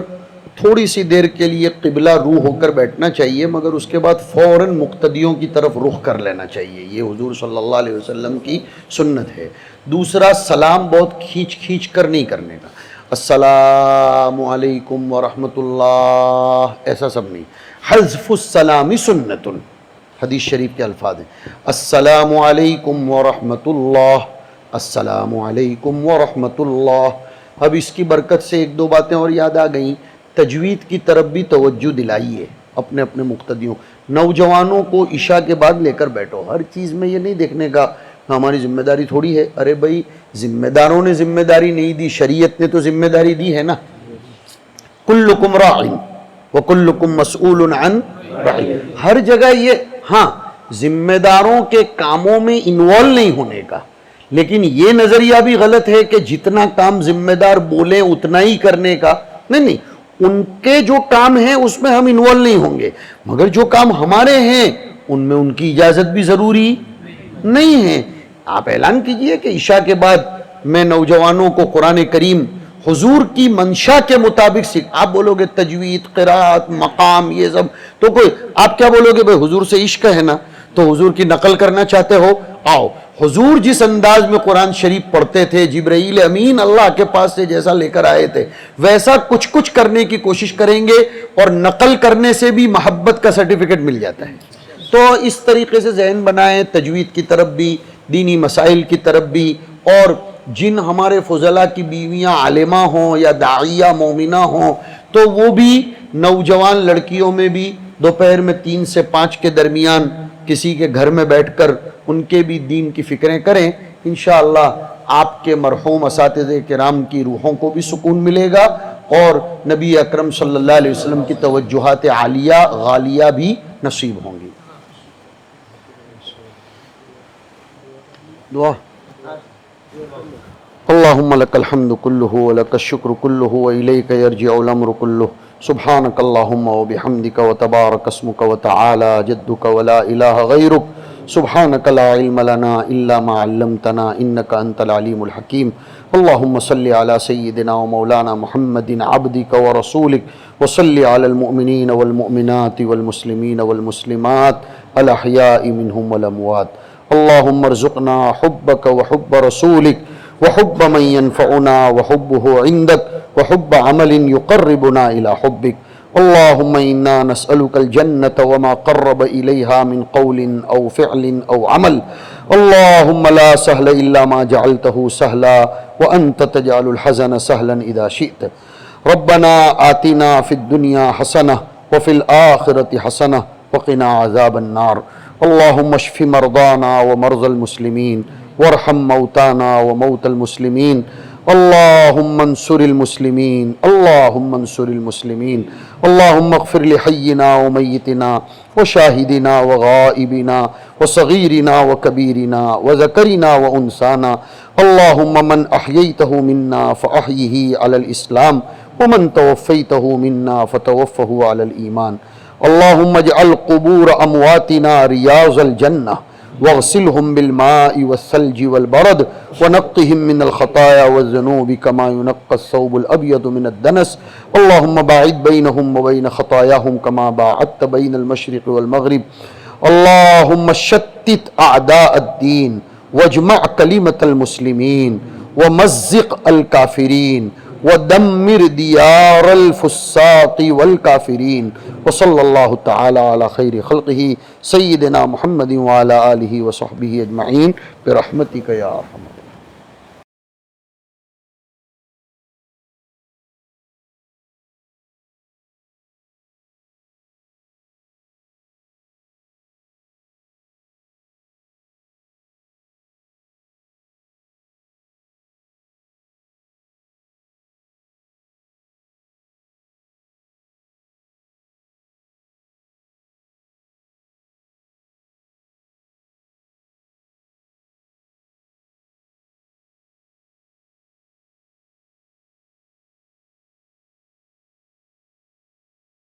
F: تھوڑی سی دیر کے لیے قبلہ رو ہو کر بیٹھنا چاہیے، مگر اس کے بعد فوراً مقتدیوں کی طرف رخ کر لینا چاہیے. یہ حضور صلی اللہ علیہ وسلم کی سنت ہے. دوسرا، سلام بہت کھینچ کر نہیں کرنے کا. السلام علیکم ورحمۃ اللہ ایسا سب نہیں. حذف السلام سنت، حدیث شریف کے الفاظ ہیں. السلام علیکم ورحمۃ اللہ، السلام علیکم ورحمۃ اللہ. اب اس کی برکت سے 1-2 باتیں اور یاد آ گئیں. تجوید کی طرف بھی توجہ دلائیے اپنے اپنے مقتدیوں. نوجوانوں کو عشاء کے بعد لے کر بیٹھو. ہر چیز میں یہ نہیں دیکھنے کا ہماری ذمہ داری تھوڑی ہے. ارے بھائی، ذمہ داروں نے ذمہ داری نہیں دی، شریعت نے تو ذمہ داری دی ہے نا. کلکم راع وکلکم مسئول عن رعیہ. ہر جگہ یہ، ہاں ذمہ داروں کے کاموں میں انوالو نہیں ہونے کا، لیکن یہ نظریہ بھی غلط ہے کہ جتنا کام ذمہ دار بولیں اتنا ہی کرنے کا. نہیں، ان کے جو کام ہیں اس میں ہم انوالو نہیں ہوں گے، مگر جو کام ہمارے ہیں ان میں ان کی اجازت بھی ضروری نہیں ہے. آپ اعلان کیجئے کہ عشاء کے بعد میں نوجوانوں کو قرآن کریم حضور کی منشا کے مطابق آپ بولو گے تجوید، قرات، مقام، یہ سب تو کوئی، آپ کیا بولو گے؟ بھئی حضور سے عشق ہے نا، تو حضور کی نقل کرنا چاہتے ہو، آؤ. حضور جس انداز میں قرآن شریف پڑھتے تھے، جبرائیل امین اللہ کے پاس سے جیسا لے کر آئے تھے، ویسا کچھ کرنے کی کوشش کریں گے، اور نقل کرنے سے بھی محبت کا سرٹیفکیٹ مل جاتا ہے. تو اس طریقے سے ذہن بنائیں، تجوید کی طرف بھی، دینی مسائل کی طرف بھی. اور جن ہمارے فضلاء کی بیویاں عالمہ ہوں یا داعیہ مومنہ ہوں، تو وہ بھی نوجوان لڑکیوں میں بھی دوپہر میں 3 سے 5 کے درمیان کسی کے گھر میں بیٹھ کر ان کے بھی دین کی فکریں کریں. انشاءاللہ آپ کے مرحوم اساتذہ کرام کی روحوں کو بھی سکون ملے گا، اور نبی اکرم صلی اللہ علیہ وسلم کی توجہات عالیہ غالیہ بھی نصیب ہوں گی. دعا. اللہم لک الحمد کلہ ولک الشکر کلہ وإلیک یرجع الامر کلہ. سبحانک اللہم وبحمدک وتبارک اسمک وتعالی جدک ولا الہ غیرک. سبحانک لا علم لنا الا ما علمتنا انک انت العلیم الحکیم. اللہم صلی علی سیدنا ومولانا محمد عبدک ورسولک وصلی علی المؤمنین والمؤمنات والمسلمین والمسلمات الاحیاء منہم والاموات. اللہم ارزقنا حبک وحب رسولک وحب من ينفعنا وحبه عندك وحب عمل يقربنا إلى حبك. اللهم إنا نسألك الجنة وما قرب إليها من قول أو فعل أو عمل. اللهم لا سهل إلا ما جعلته سهلا وأنت تجعل الحزن سهلا إذا شئت. ربنا آتنا في الدنيا حسنة وفي الآخرة حسنة وقنا عذاب النار. اللهم اشف مرضانا ومرضى المسلمين وارحم موتانا وموتى المسلمين. اللهم انصر المسلمين، اللهم انصر المسلمين. اللهم اغفر لحينا وميتنا وشاهدنا وغائبنا وصغيرنا وكبيرنا وذكرنا وأنثانا. اللهم من أحييته منا فأحيه على الإسلام ومن توفيته منا فتوفه على الإيمان. اللهم اجعل قبور أمواتنا رياض الجنة واغسلهم بالماء والثلج والبرد ونقهم من الخطايا والذنوب كما ينقى الثوب الأبيض من الدنس. اللهم باعد بينهم وبين خطاياهم كما باعدت بين المشرق والمغرب. اللهم شتت أعداء الدين واجمع كلمة المسلمين ومزق الكافرين ودمر ديار الفساق والكافرين. وصلى الله تعالى على خير خلقه سيدنا محمد وعلى آله وصحبه أجمعين برحمتك يا أرحم الراحمين.